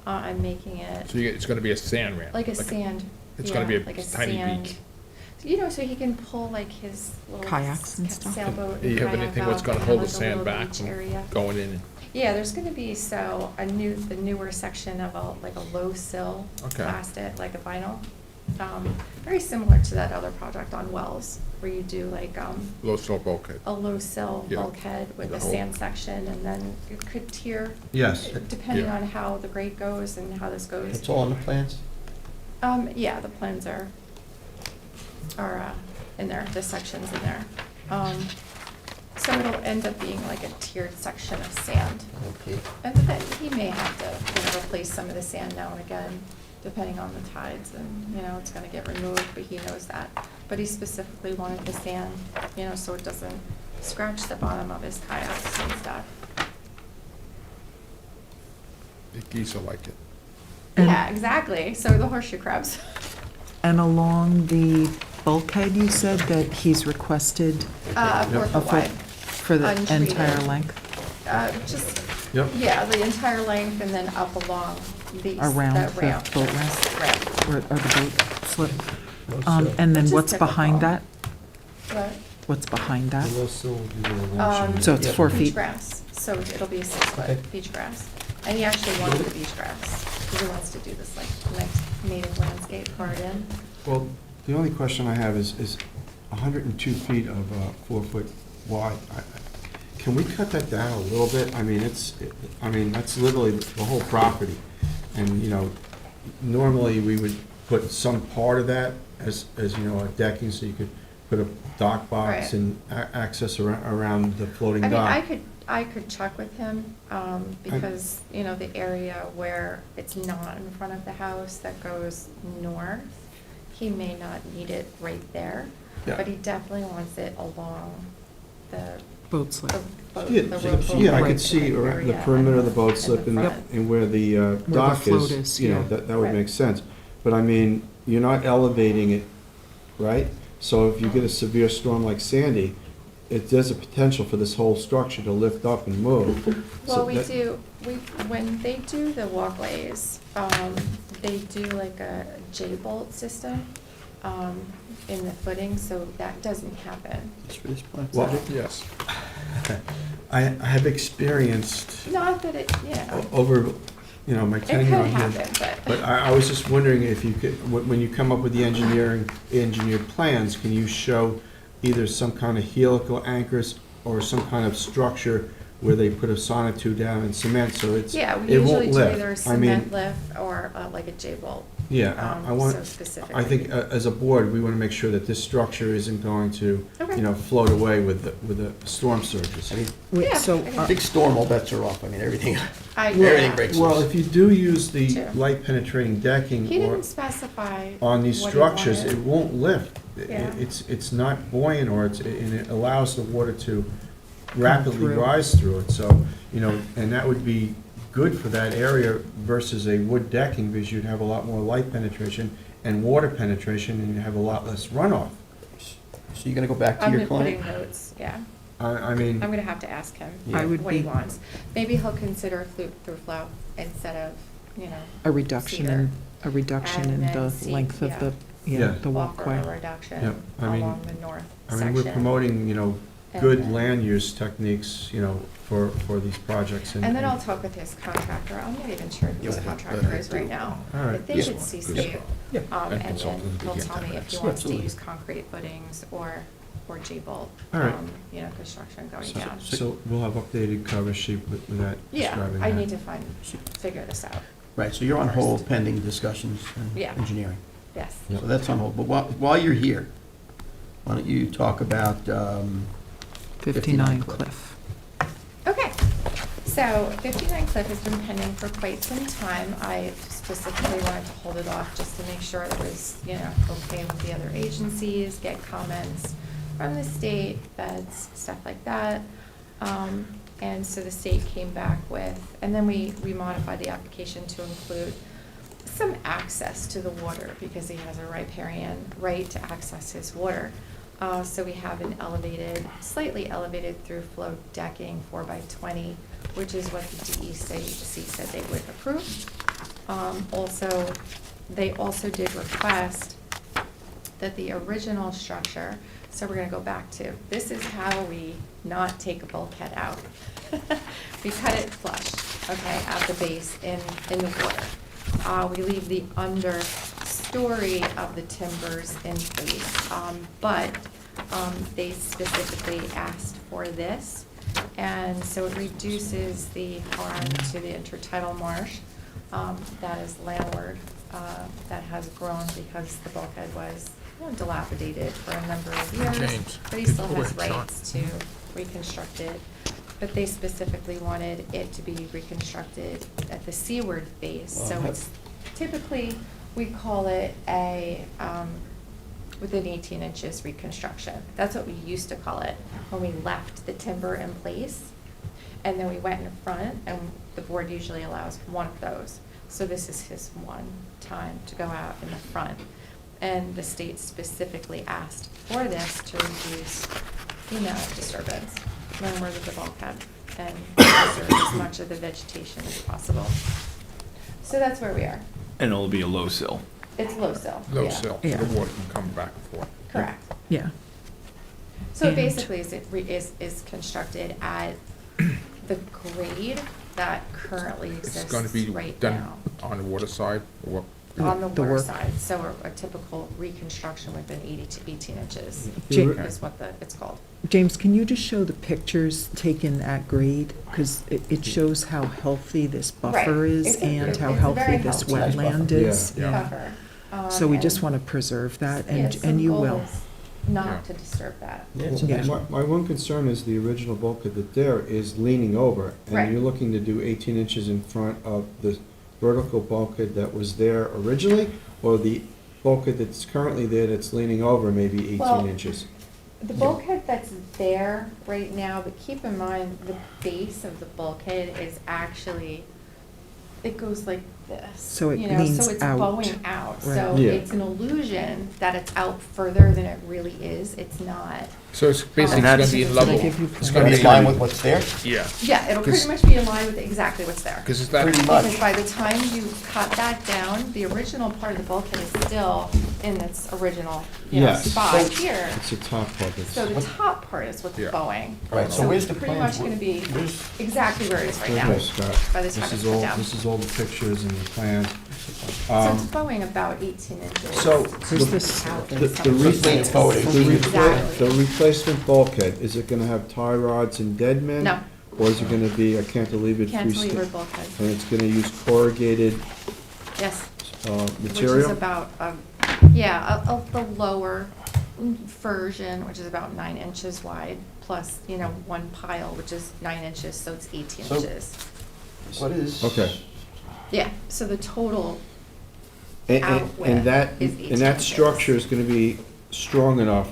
and making it So it's gonna be a sand ramp? like a sand. It's gonna be a like tiny sand- beach. You know, so he can pull like his little Kayaks and stuff? sailboat Do and you have kayak anything that's out, gonna and hold like the a sand little back beach from area. going in? Yeah, there's gonna be the newer section of like a low sill Okay. plastic, like a vinyl. Very similar to that other project on Wells, where you do like Low slope bulkhead. a low sill Yeah. bulkhead with The a whole- sand section, and then it could tier, Yes. depending Yeah. on how the grade goes and how this goes. It's all on the plans? Yeah, the plans are in there, the section's in there. So it'll end up being like a tiered section of sand. Okay. And then he may have to, replace some of the sand now and again, depending on the tides, and, it's gonna get removed, but he knows that. But he specifically wanted the sand, so it doesn't scratch the bottom of his kayaks and stuff. The geese will like it. And- Yeah, exactly, so the horseshoe crabs. And along the bulkhead, you said that he's requested 4 a foot foot wide. for the Untreated. entire length, Just, Yep. yeah, the entire length and then up along the around that the ramp. boat ramp, Ramp. or the boat slip. And then Which is what's behind typical. that? What? What's behind that? So it's 4 beach feet. grass, so it'll be a 6 Okay. foot beach grass. And he actually wanted the beach grass, because he wants to do this like nice native landscape garden. Well, the only question I have is 102 feet of 4-foot wide. Can we cut that down a little bit? I mean, that's literally the whole property. And, normally we would put some part of that as a decking, so you could put a dock box Right. and access around the floating I mean, dock. I could check with him, because, the area where it's not in front of the house that goes north, he may not need it right there, Yeah. but he definitely wants it along the Boat slip. boat, Yeah, the rowboat yeah, I ramp could see around the area perimeter of the and boat and slip the and front. and where the dock float is, is, yeah. that would Right. make sense. But I mean, you're not elevating it, right? So if you get a severe storm like Sandy, there's a potential for this whole structure to lift up and move. So Well, that- when they do the walkways, they do like a J-bolt system, in the footing, so that doesn't happen. Just for this plan? Well, Yes. I have experienced Not that it, over, my it could tenure on here. happen, But I was just wondering if you could, when you come up with the engineered plans, can you show either some kind of helical anchors or some kind of structure where they put a sonotube down and cement, so yeah, we it won't usually do lift. either a I mean, cement lift or like a J-bolt. Yeah, I want, So specifically. I think as a board, we want to make sure that this structure isn't going to, Okay. float away with the storm surges. Wait, Yeah, so, I can- Big storm, all bets are off. I mean, everything Yeah. everything breaks Well, loose. if you do use the Sure. light penetrating decking He or didn't specify. on these what he structures, wanted. it won't lift. Yeah. It's not buoyant, and it allows the water to rapidly through. rise through it, so, and that would be good for that area versus a wood decking, because you'd have a lot more light penetration and water penetration, and you'd have a lot less runoff. So you're gonna go back to I'm your putting client? notes, yeah. I mean, I'm gonna have to ask him Yeah. I would what he be- wants. Maybe he'll consider through flow instead of, a reduction cedar. in, a reduction And in then the see, length of yeah. the Yeah. the buffer walkway. reduction Yep, I mean- along the north I mean, section. we're promoting, And good then- land use techniques, for these projects. And then I'll talk with his contractor. I'm not even sure who his contractor is right now. All I right. think Yeah. it's CC. Yeah. And then consultant he'll begin tell me that. if he wants to Absolutely. use concrete footings or J-bolt, All right. construction going So- down. So we'll have updated cover sheet with that Yeah, describing I that. need to figure this out. Right, so you're on hold pending discussions and Yeah. engineering. Yes. Yep. So that's on hold. But while you're here, why don't you talk about 59 Cliff. Okay, so 59 Cliff has been pending for quite some time. I specifically wanted to hold it off just to make sure it was, okay with the other agencies, get comments from the state, feds, stuff like that. And so the state came back with, and then we modified the application to include some access to the water because he has a riparian right to access his water. So we have an slightly elevated through flow decking 4x20, which is what the DEC said they would approve. They also did request that the original structure, so we're gonna go back to, this is how we not take a bulkhead out. We cut it flush, okay, at the base in the water. We leave the understory of the timbers in place, but they specifically asked for this. And so it reduces the harm to the intertidal marsh that is landward, that has grown because the bulkhead was dilapidated for a number of years. James, But he good still has point, Sean. rights to reconstruct it. But they specifically wanted it to be reconstructed at the seaward face. So it's typically, we call it within 18 inches reconstruction. That's what we used to call it when we left the timber in place. And then we went in front, and the board usually allows one of those. So this is his one time to go out in the front. And the state specifically asked for this to reduce the amount of disturbance landward of the bulkhead and preserve as much of the vegetation as possible. So that's where we are. And it'll be a low sill. It's low sill. Low yeah. sill, so Yeah. the water can come back and forth. Correct. Yeah. So And- basically, is constructed at the grade that currently It's exists gonna be right done now. on the water side, or On the The water work. side, so a typical reconstruction within 80 to 18 inches Ja- is what it's called. James, can you just show the pictures taken at grade? Because it shows how healthy this buffer Right. is It's a- and how it's a healthy very this healthy wetland buffer. is. Yeah. Buffer. So we just And- want to preserve that, yeah, so and the you goal will. is Yeah. Not to disturb that. Yeah. My one concern is the original bulkhead that there is leaning over, Right. and you're looking to do 18 inches in front of the vertical bulkhead that was there originally, or the bulkhead that's currently there that's leaning over maybe 18 Well, inches? The bulkhead that's there right now, but keep in mind, the base of the bulkhead is actually, it goes like this. So it you know, leans so it's out. bowing out. So Right. Yeah. it's an illusion that it's out further than it really is. It's not. so it's basically And gonna that's- be Can I level. give you It's plans? gonna Are be they in line with what's there? Yeah, Yeah, it'll pretty 'Cause- much be in line with exactly what's there. because it's that, Pretty much. Because by the time you cut that down, the original part of the bulkhead is still in its original, Yes. spot So- here. It's the top part that's... So the top part is what's Yeah. bowing. Right, so So where's it's the pretty plans? much gonna be Where's- exactly where it is right Right now. here, Scott. By the time This it's is put all- down. This is all the pictures and the plans. So it's bowing about 18 inches. So, Here's the- this- out in The, some the, re- places. the replacement bulkhead, is it gonna have tie rods and dead men? No. Or is it gonna be a cantilevered Cantilevered freestanding? bulkhead, And it's gonna use corrugated, yes. material? Which is about, the lower version, which is about 9 inches wide, plus, one pile, which is 9 inches, so it's 18 So- inches. What is? Okay. Yeah, so the total, And, Out and width that, is and 18 that inches. structure is gonna be strong enough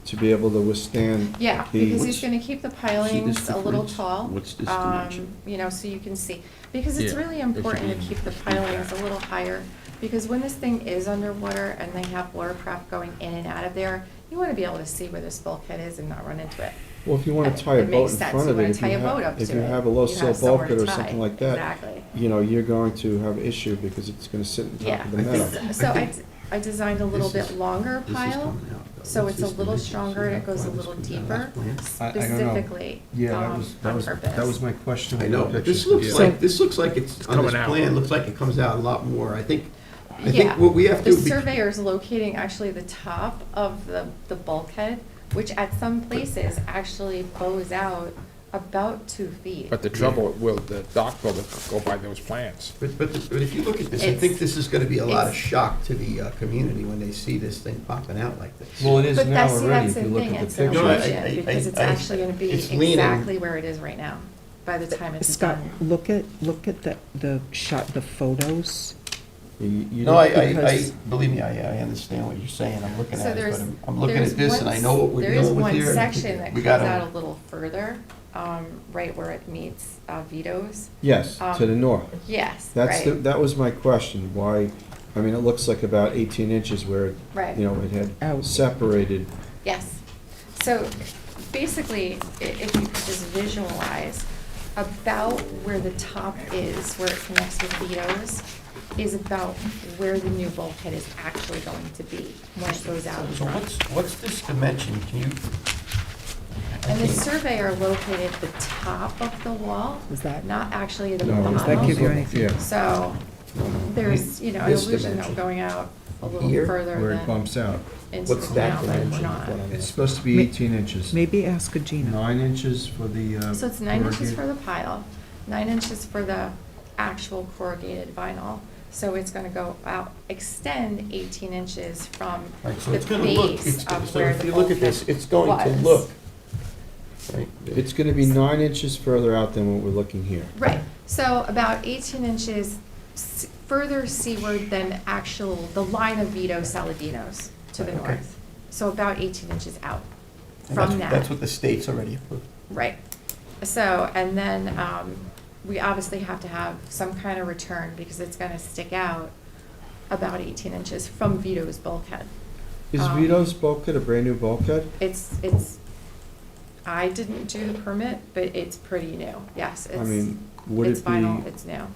to be able to withstand yeah, the... because he's gonna keep the pilings a little difference? tall. What's this dimension? So you can see, because it's Yeah, really it should important to be keep the pilings a little higher, because when this thing is underwater and they have watercraft going in and out of there, you wanna be able to see where this bulkhead is and not run into it. Well, if you wanna It- tie a it boat makes in sense. front You of wanna it, if tie you a boat up have, if to you it. have a low You sill have somewhere bulkhead to or tie. something like that, Exactly. You're going to have issue because it's gonna sit on top Yeah. of the meadow. So I designed a little This bit is- longer this is pile, coming out, though. so What's it's a this little dimension? stronger and it See goes how a far this little comes out? deeper, Last plan? I don't know. specifically, Yeah, that on was purpose. that was my question. I with know, the but this pictures. looks Yeah. like, this looks like it's, on this coming out. plan, looks like it comes out a lot more. I think Yeah, what we have to. the surveyor's locating actually the top of the bulkhead, which at some places actually bows out about 2 feet. But the trouble, will the dock will go by those plans? But if you look at this, I It's- think this is gonna be a lot of it's- shock to the community when they see this thing popping out like this. Well, it is But now that's, already, that's if the you look thing, at the it's an No, I- pictures. illusion, because it's I- actually gonna be it's leaning. exactly where it is right now, by the time it's Scott, done. look at the shot, the photos. You No, don't- Because- believe me, I understand what you're saying, I'm looking So at it, there's- but I'm looking there's at this and I know what we're There is dealing with here. one section that We comes gotta- out a little further, right where it meets Vito's. Yes, to the north. Yes, That's, right, that was my question, why, I mean, it looks like about 18 inches where, right. you know, it had Out. separated. Yes. So basically, if you could just visualize, about where the top is, where it connects with Vito's, is about where the new bulkhead is actually going to be when it goes out. So what's this dimension, can you? And the surveyor located the top of the wall, Is that, not actually the No, bottom. does that give you anything? Yeah, So there's, an This illusion that dimension. we're going out a little Here, further where it than bumps out. into What's the that canal, but we're dimension? not. Is what I'm It's asking. supposed to be Ma- 18 inches. maybe ask Gina. 9 inches for the. So it's 9 inches corrugated. for the pile, 9 inches for the actual corrugated vinyl. So it's gonna go out, extend 18 inches from Right, so the it's gonna look, base it's, of so where if the you look at this, bulkhead it's going to was. look. Right? It's gonna be 9 inches further out than what we're looking here. Right, so about 18 inches further seaward than the line of Vito Saladino's to the Okay. north. So about 18 inches out And from that's- that. That's what the state's already approved. Right. So, and then we obviously have to have some kind of return because it's going to stick out about 18 inches from Vito's bulkhead. Is Um, Vito's bulkhead a brand-new bulkhead? I didn't do the permit, but it's pretty new. Yes, I mean, would it's it be, vinyl, it's new.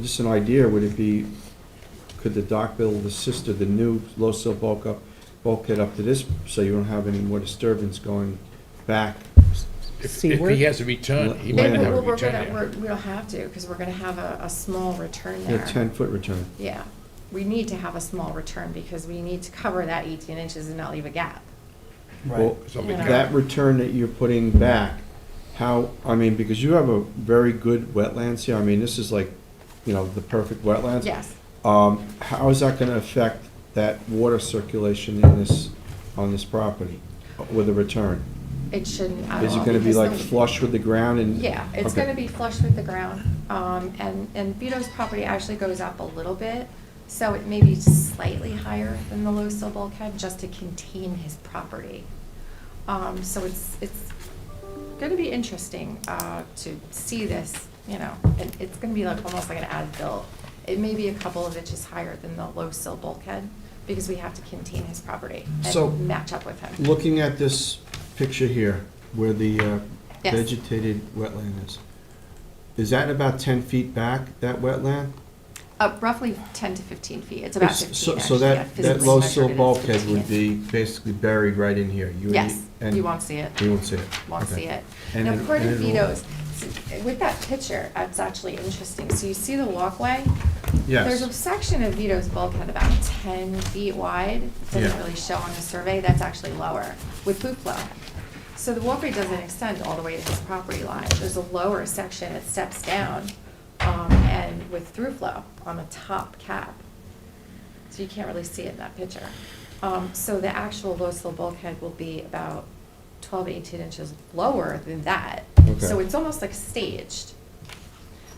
just an idea, would it be, could the dock build assist the new low-sill bulkhead up to this, so you don't have any more disturbance going back? If Seaward? he has a return, he Maybe might have a Well, return there. we don't have to because we're going to have a small return A there. 10-foot return? Yeah, we need to have a small return because we need to cover that 18 inches and not leave a gap. Well, So Yeah. that return that you're putting back, how, I mean, because you have a very good wetlands here, I mean, this is like, you know, the perfect wetlands. Yes. How is that gonna affect that water circulation in this, on this property with a return? It shouldn't at all. Is it gonna be because like the- flush with the ground and? Yeah, it's Okay. gonna be flush with the ground. And Vito's property actually goes up a little bit, so it may be slightly higher than the low sill bulkhead, just to contain his property. So it's gonna be interesting to see this, and it's gonna be like, almost like an as-built. It may be a couple of inches higher than the low sill bulkhead, because we have to contain his property So- and match up with him. Looking at this picture here, where the Yes. vegetated wetland is that about 10 feet back, that wetland? Roughly 10 to 15 feet. It's about 15, So actually. Yeah, that physically low measured sill it is bulkhead 15. would be basically buried right in here? Yes, and you won't see it. You won't see it? Won't Okay. see it. And Now, it- part and of it'll- Vito's, with that picture, it's actually interesting. So you see the walkway? Yes. There's a section of Vito's bulkhead about 10 feet wide. Doesn't Yeah. really show on the survey. That's actually lower with boot flow. So the walkway doesn't extend all the way to his property line. There's a lower section that steps down, and with through flow on the top cap. So you can't really see it in that picture. So the actual low sill bulkhead will be about 12, 18 inches lower than that. So Okay. it's almost like staged.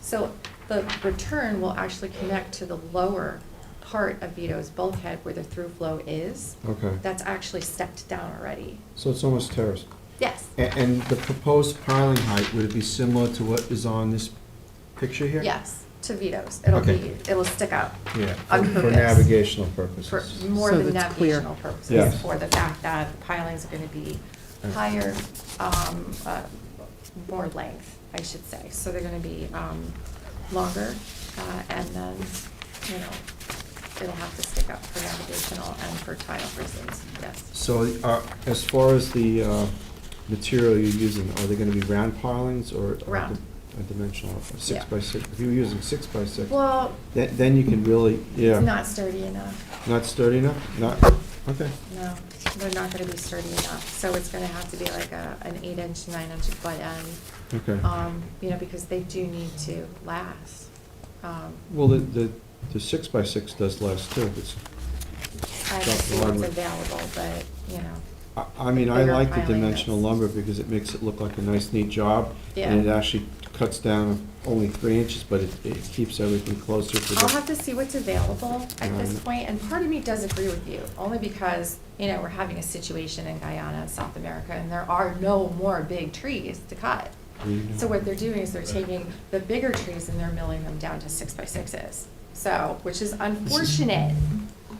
So the return will actually connect to the lower part of Vito's bulkhead where the through flow is. Okay, That's actually stepped down already. so it's almost terraced. Yes. And the proposed piling height, would it be similar to what is on this picture here? Yes, to Vito's. Okay. It'll stick out Yeah, on for purpose. navigational For purposes. more So than that's clear. navigational purposes, Yes. for the fact that the pilings are gonna be higher, more length, I should say. So they're gonna be longer, and then, gonna have to stick up for navigational and for tile reasons, yes. So, as far as the material you're using, are they gonna be round pilings or? Round. A dimensional, a 6 Yeah. by 6? If you're using 6 by 6, Well, then you can really, yeah. it's not sturdy enough, Not sturdy enough? Not, okay. no, they're not gonna be sturdy enough, so it's gonna have to be like an 8-inch, 9-inch butt end. Okay. You know, because they do need to last. Well, the 6 by 6 does last too. It's, I have to see what's available, but, you know, I mean, I Bigger like the piling dimensional is- lumber because it makes it look like a nice, neat job. Yeah. And it actually cuts down only 3 inches, but it keeps everything closer to I'll the. have to see what's available at this Right. point, and part of me does agree with you, only because, you know, we're having a situation in Guyana and South America, and there are no more big trees to cut. So what they're doing is they're taking the bigger trees and they're milling them down to 6 by 6s. So, which is unfortunate.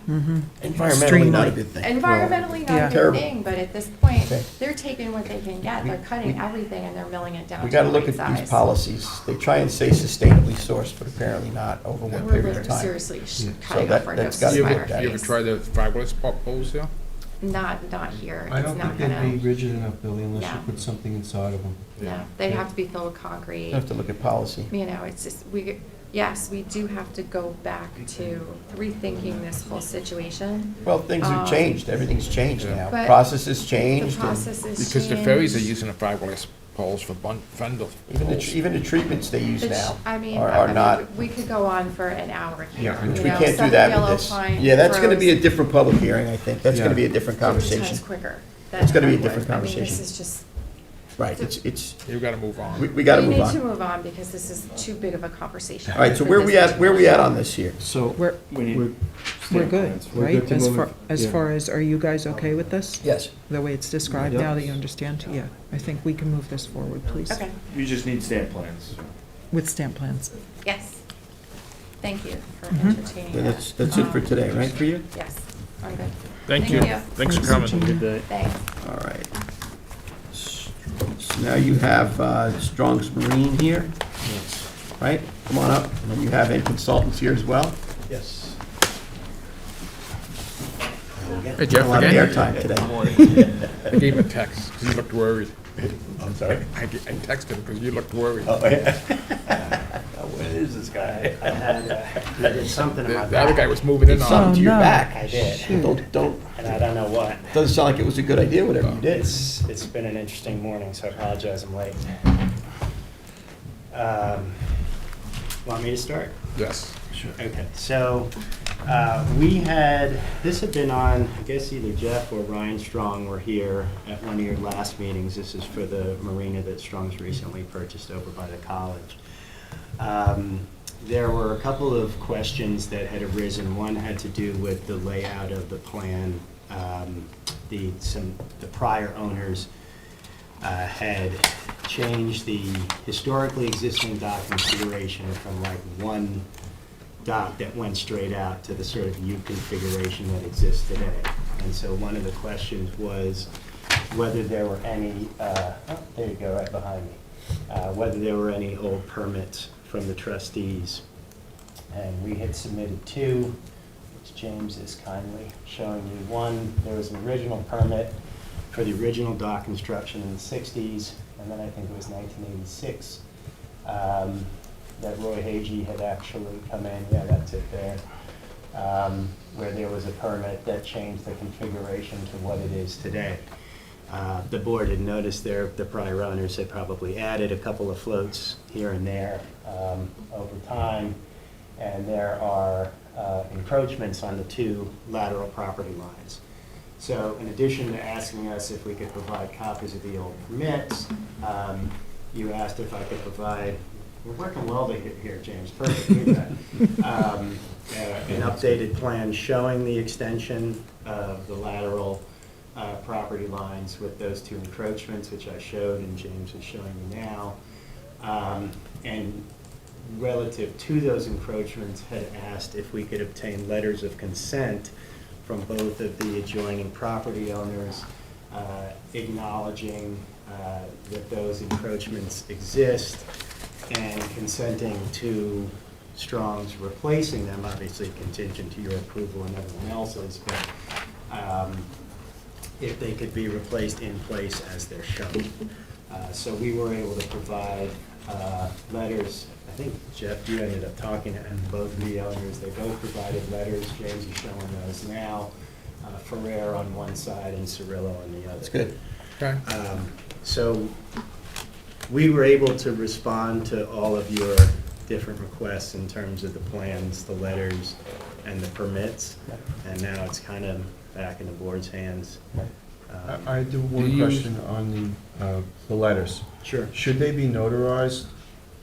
Environmentally not a good thing. Environmentally not Yeah. a good Terrible. thing, but at this point, Okay. they're taking what they can get. They're cutting everything and they're milling it down We to gotta the look right at these size. policies. They try and say sustainably sourced, but apparently not over what We're period of literally time. seriously Yeah. cutting So up our that's noses gotta You by be our looked at. ever face. try the fiberglass poles there? Not here. I It's don't not think they'd be gonna, rigid enough, Billy, unless you No. put something inside of them. no, they'd have to be filled with concrete. You have to look at policy. You know, it's just, yes, we do have to go back to rethinking this whole situation. Well, things have changed. Everything's changed Yeah. now. But Processes The changed. and process is Because the ferries are changed. using the fiberglass poles for fender Even poles. even the treatments they use now I mean, are not. we could go on for an hour here. Yeah, you We know, can't do some that yellow with this. pine Yeah, that's gonna be a grows different public hearing, I think. That's gonna Yeah. be a different 50 conversation. times quicker. It's gonna be a than different I mean, conversation. this is just, Right, it's, You gotta move on. we gotta we move need to on. move on because this is too big of a conversation. All right, so for where this we at on this here? So, We're, we're, we're good, We're right? good to As move far, it, as yeah. far as, are you guys okay with this? Yes. The way it's described Yep. now that you understand? Yeah, I think we can move this forward, please. Okay, You just need stamp plans. With stamp plans. yes. Thank you for Mhm. entertaining Yeah, that. that's it for today, right, for you? Yes, I'm good. Thank you. Thanks for coming. Good day. Thanks. All right. So now you have Strong's Marine here, right? Come on up. And then you have Ed Consultants here as well. Yes. Hey, A Jeff, lot of again? airtime today. I gave him a text, 'cause you looked worried. I'm sorry? I texted him because you looked worried. Oh, yeah. What is this guy? I did something The about the other that, guy was moving in It's on something him. to your no. back. I did. Don't, and I don't know what. doesn't sound like it was a good idea, whatever you did. It's been an interesting morning, so I apologize I'm late. Want me to start? Yes. Okay, so this had been on, I guess either Jeff or Ryan Strong were here at one of your last meetings. This is for the marina that Strong's recently purchased over by the college. There were a couple of questions that had arisen. One had to do with the layout of the plan. The prior owners had changed the historically existing dock configuration from like one dock that went straight out to the sort of U configuration that exists today. And so one of the questions was whether there were any, there you go, right behind me, whether there were any old permits from the trustees. And we had submitted two, which James is kindly showing you. One, there was an original permit for the original dock construction in the 60s, and then I think it was 1986, that Roy Hagee had actually come in, yeah, that's it there, where there was a permit that changed the configuration to what it is today. The board had noticed the prior owners had probably added a couple of floats here and there over time, and there are encroachments on the two lateral property lines. So in addition to asking us if we could provide copies of the old permits, you asked if I could provide, we're working well here, James, perfect, look at that. An updated plan showing the extension of the lateral property lines with those two encroachments, which I showed and James is showing you now. And relative to those encroachments, had asked if we could obtain letters of consent from both of the adjoining property owners, acknowledging that those encroachments exist and consenting to Strong's replacing them, obviously contingent to your approval and everyone else's, but if they could be replaced in place as they're shown. So we were able to provide letters. I think, Jeff, you ended up talking to both of the owners. They both provided letters. James is showing those now. Ferrer on one side and Cirillo on the other. That's good. Okay. So we were able to respond to all of your different requests in terms of the plans, the letters, and the permits. And now it's kind of back in the board's hands. I do Do one you- question on the letters. Sure. Should they be notarized?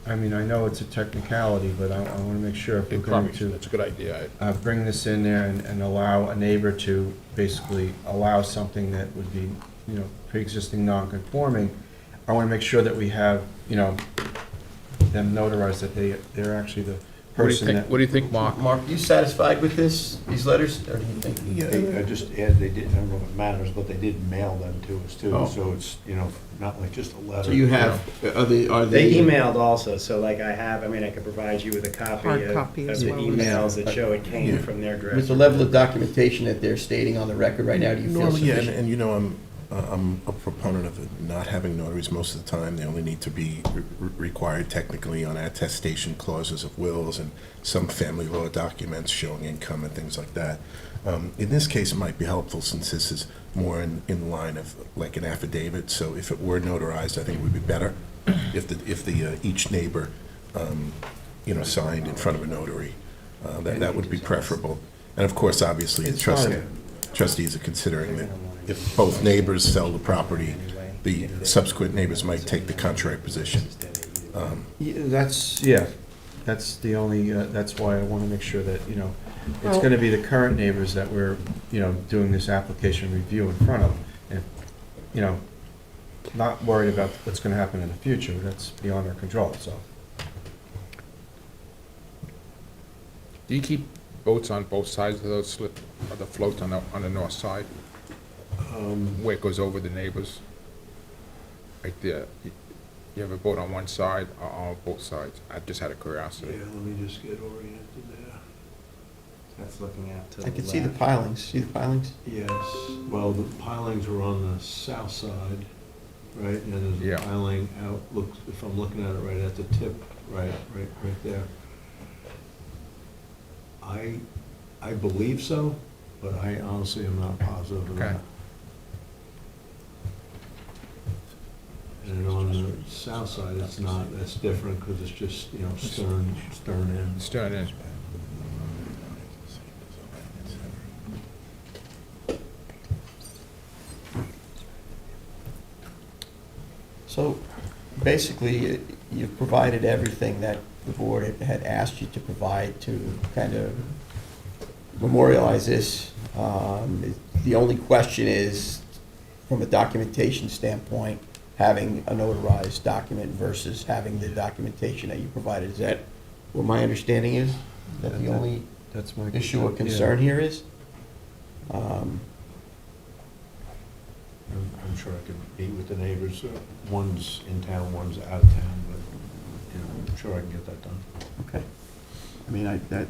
I mean, I know it's a technicality, but I want to make sure if we're It going probably, to that's a good idea. bring this in there and allow a neighbor to basically allow something that would be, you know, pre-existing non-conforming, I want to make sure that we have, you know, them notarized, that they're actually the person that. What do you think, Mark? Mark, you satisfied with these letters, or do you think? Yeah, I just add, they did, I don't know if it matters, but they did mail them to us too, Oh. so it's, you know, not like just a letter. So you have, are they? They emailed also, so like I mean, I could provide you with a copy Hard of copy as the well as- emails that show it came Yeah. from their director. With the level of documentation that they're stating on the record right now, do you feel Normally, yeah, sufficient? and you know, I'm a proponent of not having notaries most of the time. They only need to be required technically on attestation clauses of wills and some family law documents showing income and things like that. In this case, it might be helpful since this is more in line of like an affidavit. So if it were notarized, I think it would be better if each neighbor, you know, signed in front of a notary. That would be preferable. And of course, obviously, the It's fine. trustees are considering that if both neighbors sell the property, the subsequent neighbors might take the contrary position. That's the only, that's why I want to make sure that, you know, it's going to be the current neighbors that we're, you know, doing this application review in front of. And, you know, not worried about what's going to happen in the future. That's beyond our control, so. Do you keep boats on both sides of those of the float on the north side, where it goes over the neighbors? Right there. You have a boat on one side or on both sides? I just had a Yeah, curiosity. let me just get oriented there. That's looking out to the I left. can see the pilings, see the pilings? Yes, well, the pilings are on the south side, right, and there's Yeah. a piling out, look, if I'm looking at it right at the tip, right there. I believe so, but I honestly am not positive of Okay. that. And on the south side, it's not, that's different, because it's just, you know, stern in. Stern in. So basically, you've provided everything that the board had asked you to provide to kind of memorialize this. The only question is, from a documentation standpoint, having a notarized document versus having the documentation that you provided. Is that what my understanding is? Is that the only That's my. issue or yeah. concern here is? I'm sure I could meet with the neighbors, one's in town, one's out of town, but, you know, I'm sure I can get that done. Okay. I mean, that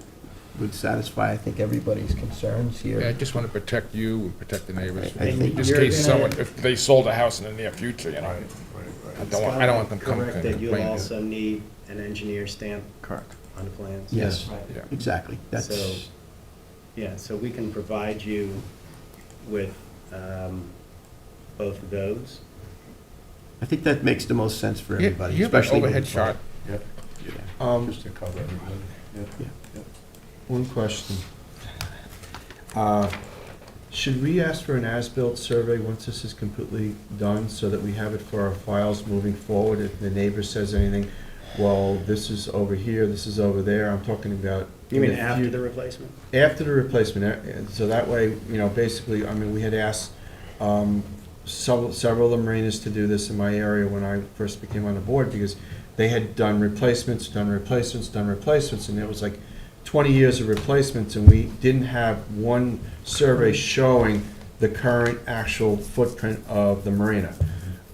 would satisfy, I think, everybody's concerns here. Yeah, I just want to protect you and protect the neighbors. I think Just in you're case gonna- someone, if they sold a house in the near future, you know. I don't want them coming Correct, to that you'll complain. also need an engineer stamp Correct. on the plans. Yes. Right. Yeah. Exactly. So, That's, yeah, so we can provide you with both of those. I think that makes the most sense for Yeah, everybody, you have an especially. overhead moving shot. Yep, just to cover everybody. Yep. Yeah. One question. Should we ask for an as-built survey once this is completely done, so that we have it for our files moving forward? If the neighbor says anything, well, this is over here, this is over there, I'm talking about. You mean in the after fu- the replacement? After the replacement, so that way, you know, basically, I mean, we had asked several of the marinas to do this in my area when I first became on the board, because they had done replacements, and it was like 20 years of replacements, and we didn't have one survey showing the current actual footprint of the marina.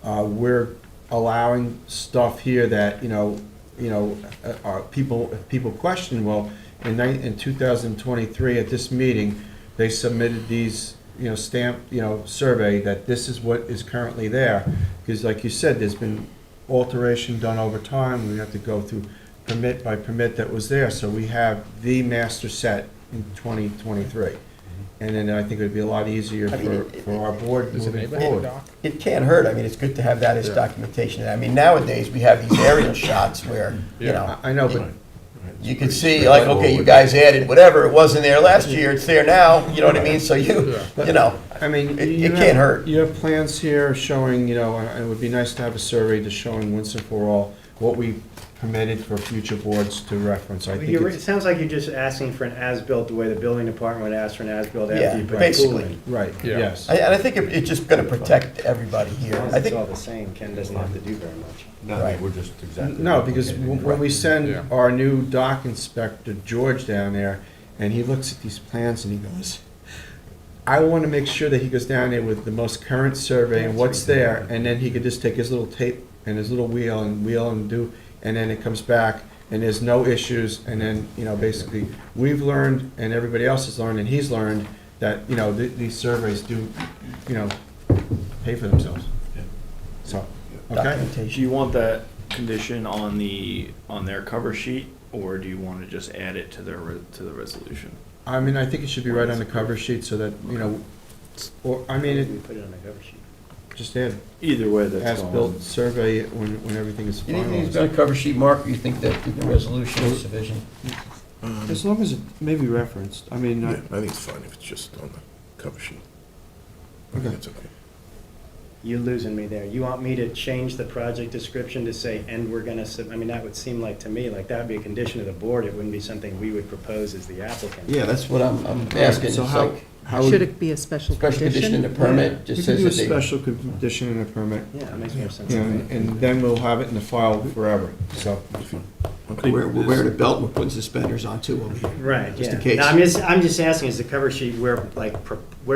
We're allowing stuff here that, you know, people question, well, in 2023, at this meeting, they submitted these, stamped, survey that this is what is currently there. Because like you said, there's been alteration done over time. We have to go through permit by permit that was there. So we have the master set in 2023. And then I think it would be a lot easier I mean, for our board Does the moving neighbor have a forward. dock? It can't hurt. I mean, it's good to have that as documentation. I mean, nowadays, we have these aerial shots where, I know, but you can see, like, okay, you guys added whatever, it wasn't there last year, it's there now, you know what I mean? So I mean, it can't hurt. You have plans here showing, and it would be nice to have a survey just showing once and for all what we permitted for future boards to reference. I think It sounds like you're just asking for an as-built, the way the building department would ask for an as-built Yeah, after you put the pool basically. in. right, Yeah. yes. And I think it's just gonna protect everybody here. As long I as it's all think, the same, Ken doesn't have to do very much. No, Right. we're just exactly. No, because when we send Yeah. our new dock inspector, George, down there, and he looks at these plans and he goes, I want to make sure that he goes down there with the most current survey and what's there, and then he could just take his little tape and his little wheel and do, and then it comes back, and there's no issues, and then, basically, we've learned, and everybody else has learned, and he's learned, that, these surveys do, pay for themselves. Yeah. So, okay? Do documentation. you want that condition on their cover sheet, or do you want to just add it to to the resolution? I mean, I think it should be right on the cover sheet so that, or, I mean, We it, put it on the cover sheet. just add Either way, that's as-built survey when everything is You think he's finalized. got a cover sheet, Mark, or you think that the resolution is sufficient? As long as it may be referenced, I mean, Yeah, I think it's fine if it's just on the cover sheet. I think Okay. it's okay. You're losing me there. You want me to change the project description to say, and we're gonna, I mean, that would seem like, to me, like that would be a condition of the board. It wouldn't be something we would propose as the applicant. Yeah, that's what I'm asking. So It's how, like how Should would, it be a special special condition in the condition? permit, we just could says do a that they. special condition in a permit, Yeah, that makes more sense. and then we'll have it in the file forever, so. We're wearing a belt, we're putting suspenders on too over here. Right, Just yeah. in case. No, I'm just asking, is the cover sheet, we're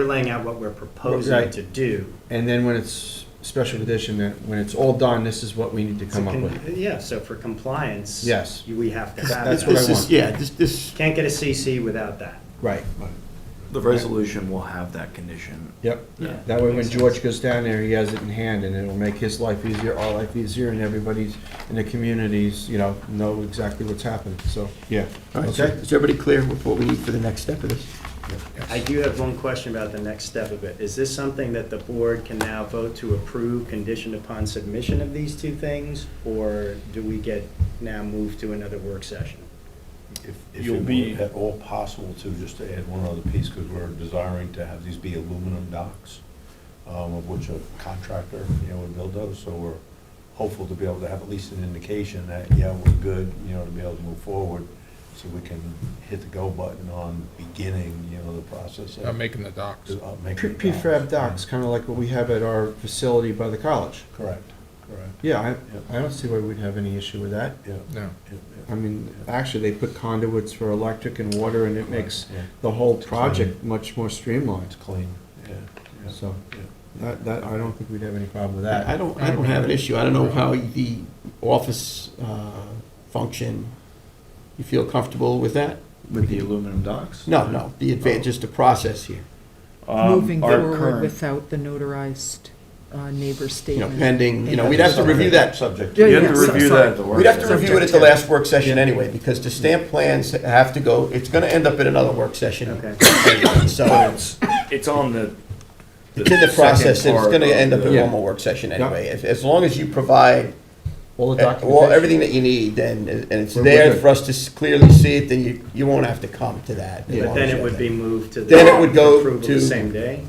laying out what we're proposing Right. to do. And then when it's special condition, that when it's all done, this is what we need to come up with. Yeah, so for compliance. Yes. We have to have That's that. what I This is, want. yeah, this, Can't get a CC without that. Right, The resolution will have that condition. yep. Yeah. That way, when Makes George goes down there, he has it in hand, and it'll make his life easier, our life easier, and everybody's in the communities, know exactly what's happening, so, yeah. all right, so Okay. is everybody clear with what we need for the next step of this? I do have one question about the next step of it. Is this something that the board can now vote to approve conditioned upon submission of these two things? Or do we get now moved to another work session? If You'll it be- were at all possible to, just to add one other piece, because we're desiring to have these be aluminum docks, of which a contractor, would build those, so we're hopeful to be able to have at least an indication that, yeah, we're good, to be able to move forward, so we can hit the go button on beginning, the process of. Making the docks. making the Prefab docks, kind of like what we have at our facility by the college. Correct, correct. Yeah, I don't see why we'd have any issue with that. Yeah. No. I mean, actually, they put conduits for electric and water, and it makes Yeah. the whole project much more streamlined, It's clean, yeah. yeah, so, yeah. that, I don't think we'd have any problem with that. I don't have an issue, I don't know how the office, function, you feel comfortable with that? With the aluminum docks? No, the advantage, just the process here, Moving Our forward current- without the notarized neighbor statement. pending, we'd have to review that. Subject. Yeah, You have yeah, to so- review sorry. that at the work We'd have to session. review it at the last work session anyway, because the stamp plans have to go, it's gonna end up in another work session. Okay. So, It's on the. it's in the process, second it's part gonna of end up in the- one more work session anyway. As long as you provide All the documentation. everything that you need, and it's We're there good. for us to clearly see it, then you won't have to come to that. as Yeah. But long then as you it have would that. be moved to the. Then it would go approval to- the same day?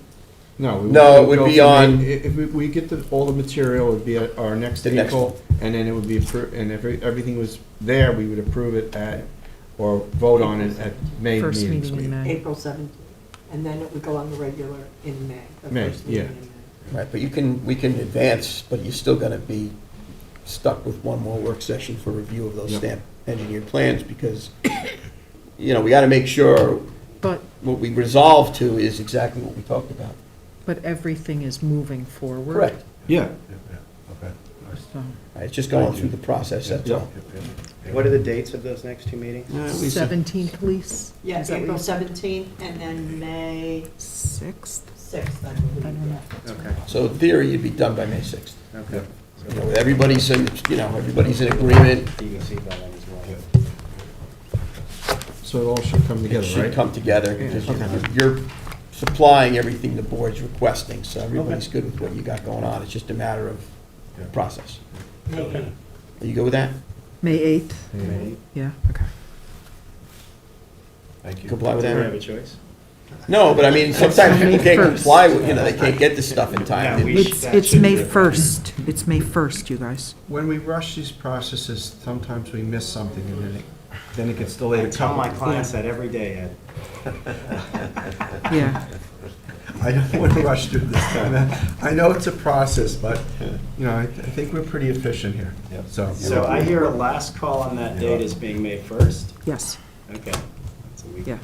No. No, it would go be from on- If we get all the material, it would be at our next The next April, and then it would be approved, and if everything was there, we would approve it at, or vote on it at May First meetings. meeting in May. April 17th, and then it would go on the regular in May. the May, first meeting yeah. in May. Right, but we can advance, but you're still gonna be stuck with one more work session for review of those Yep. stamp engineered plans, because, we gotta make sure But, what we resolve to is exactly what we talked about. but everything is moving forward. Correct. Yeah, Yeah, yeah, okay. It's just going through the process, that's all. What are the dates of those next two meetings? Lisa? 17th, please? Yeah, Is that what April you- 17th and then May 6th? 6th, I I believe. don't know. Okay, So in theory, you'd be done by May 6th. okay. You know, everybody's in, everybody's in agreement. You can see by then as well. So it all should come It together, should right? come together, because you're supplying everything the board's requesting, so everybody's good with what you got going on. It's just a matter of process. May 8th. Are you good with that? May 8th? Yeah. Yeah, okay. Thank you. Comply with Do we have that? a choice? No, but I mean, sometimes May people can't 1st. comply with, they can't get this stuff in time. Yeah, we It's, that it's should May be- 1st. It's May 1st, you guys. When we rush these processes, sometimes we miss something, and then it gets delayed I a tell couple. my clients that every day, Ed. Yeah. I don't want to rush through this time. I know it's a process, but, I think we're pretty efficient here, Yep. so. So I hear a last call on that date as being May 1st? Yes. Okay. That's a week. Yeah.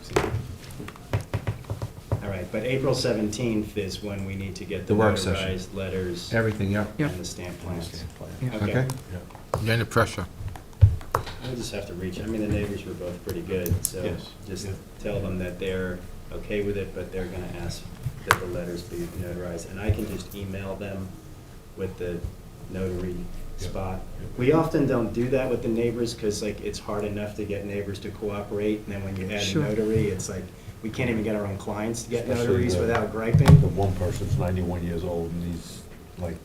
All right, but April 17th is when we need to get the The work session. notarized letters Everything, yeah. Yep. and the stamp plans. Yeah. Okay? You're under pressure. We'll just have to reach, I mean, the neighbors were both pretty good, so Yes. just Yeah. tell them that they're okay with it, but they're gonna ask that the letters be notarized. And I can just email them with the notary spot. We often don't do that with the neighbors, because like, it's hard enough to get neighbors to cooperate, and then when you add a Sure. notary, it's like, we can't even get our own clients to get Especially notaries the- without The griping. one person's 91 years old and he's like,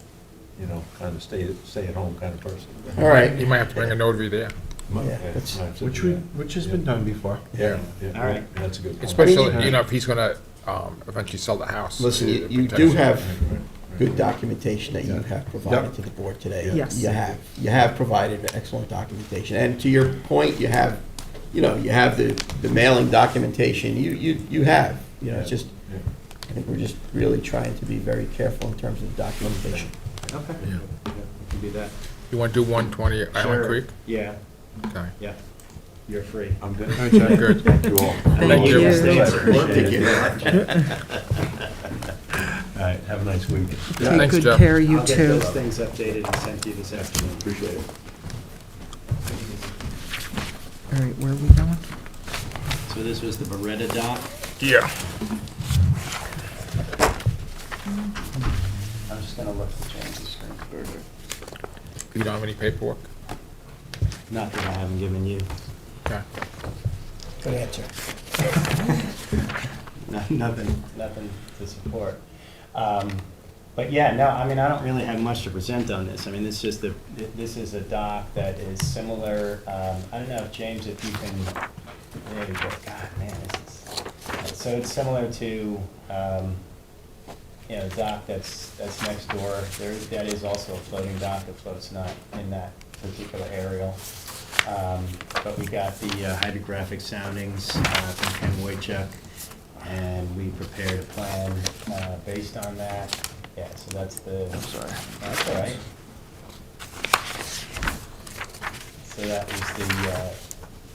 kind of stay at home kind of person. All right. You might have to bring a notary there. Yeah, that's- Which has been done before. Yeah. All right. That's a good point. Especially, if he's gonna eventually sell the house. Listen, you do Protection. have good documentation that you have provided Yep. to the board today. Yes. You have provided excellent documentation. And to your point, you have the mailing documentation, you have, it's just, Yeah. I think we're just really trying to be very careful in terms of documentation. Okay. Yeah. We can do that. You wanna do 120 Island Sure. Creek? Yeah, Okay. yeah. You're free. I'm good. All right, Jack. Good. Thank you all. Thank you. Take care. All right, have a nice week. Yeah, Take thanks, good Jeff. care, you I'll get too. those things updated and sent to you this afternoon. Appreciate it. All right, where are we going? So this was the Beretta dock. Yeah. I'm just gonna look to change the screen further. You don't have any paperwork? Not that I haven't given you. Okay. Good answer. Nothing to support. But yeah, no, I mean, I don't really have much to present on this. I mean, this is a dock that is similar, I don't know if, James, if you can, there you go. God, man, so it's similar to, a dock that's next door. That is also a floating dock. The float's not in that particular aerial. But we got the hydrographic soundings from Ken Wojcik, and we prepared a plan based on that. Yeah, so that's the. I'm sorry. That's all right. So that was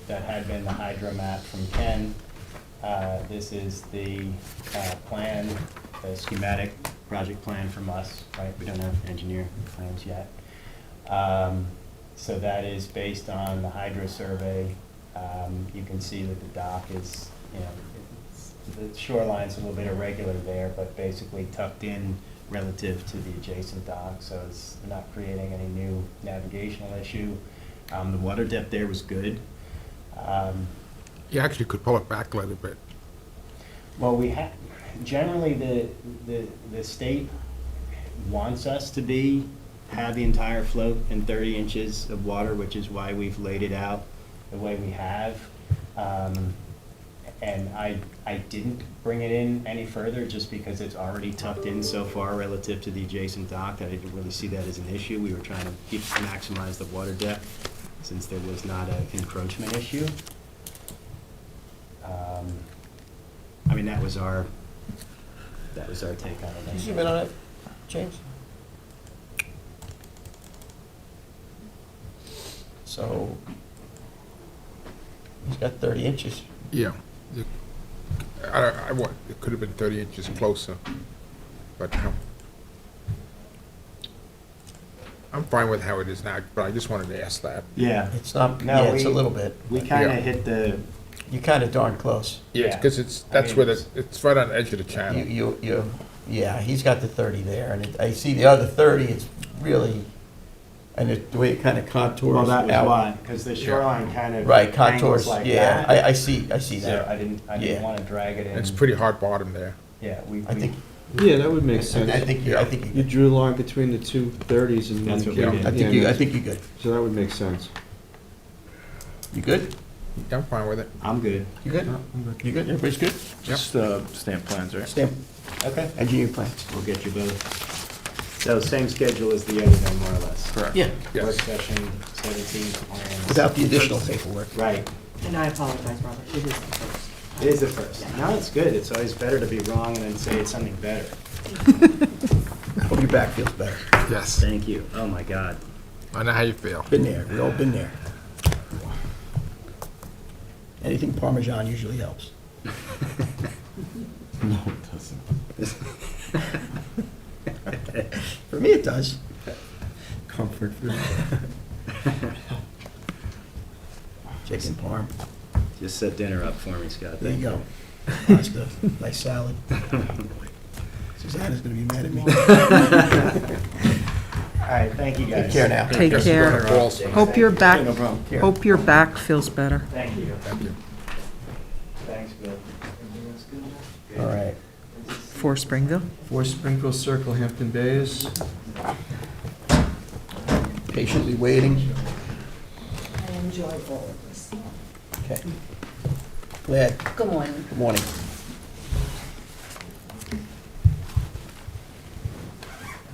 that had been the hydro map from Ken. This is the plan, the schematic project plan from us, right? We don't have engineer plans yet. So that is based on the hydro survey. You can see that the dock is, the shoreline's a little bit irregular there, but basically tucked in relative to the adjacent dock, so it's not creating any new navigational issue. The water depth there was good. You actually could pull it back a little bit. Well, we have, generally, the state wants us to have the entire float in 30 inches of water, which is why we've laid it out the way we have. And I didn't bring it in any further just because it's already tucked in so far relative to the adjacent dock that I didn't really see that as an issue. We were trying to maximize the water depth since there was not an encroachment issue. I mean, that was our take on it. Can you zoom in on it, James? So, he's got 30 inches. Yeah. It could have been 30 inches closer, but I'm fine with how it is now, but I just wanted to ask that. Yeah. It's not, No, yeah, it's a we- little bit. We kinda Yeah. hit the, You kind of darn close. Yeah, Yeah. because it's, I that's mean, where the, it's right on the edge of the channel. Yeah, he's got the 30 there, and I see the other 30, it's really, and the way it kind of contours well, that was out. why, because the shoreline kind of Right, angles contours, like yeah, that. I see So that. I didn't Yeah. wanna drag it in. It's pretty hard bottom there. Yeah, I think, Yeah, that would make sense. I think, I think You you drew a line between the two 30s and. That's what we then- did. I think yeah, I think you're good. So that would make sense. You good? Yeah, I'm fine with it. I'm good. You good? You good? Everybody's good? Just, stamp plans, right? Stamp, Okay. engineer plans. We'll get you both. So same schedule as the other then, more or less. Correct. Yeah, Yes. Work session, 17th, plans. without the additional paperwork. Right. And I apologize, Robert, it is the first. It is the first. No, it's good. It's always better to be wrong and then say it's something better. Hope your back feels better. Yes. Thank you. Oh, my God. I know how you feel. Been there, we all been there. Anything Parmesan usually helps. No, it doesn't. For me, it does. Comfort food. Chicken parm, Just set dinner up for me, Scott. there you go. Pasta, nice salad. Susanna's gonna be mad at me. All right, thank you, guys. Take care now. Take Yes, care. we're gonna call some- Hope your back, No problem. hope your back feels better. Thank you. Thank you. Thanks, Bill. All right. For Springville? For Springfield Circle, Hampton Bays. Patiently waiting. I enjoy all of this. Okay. Glad. Good morning. Good morning.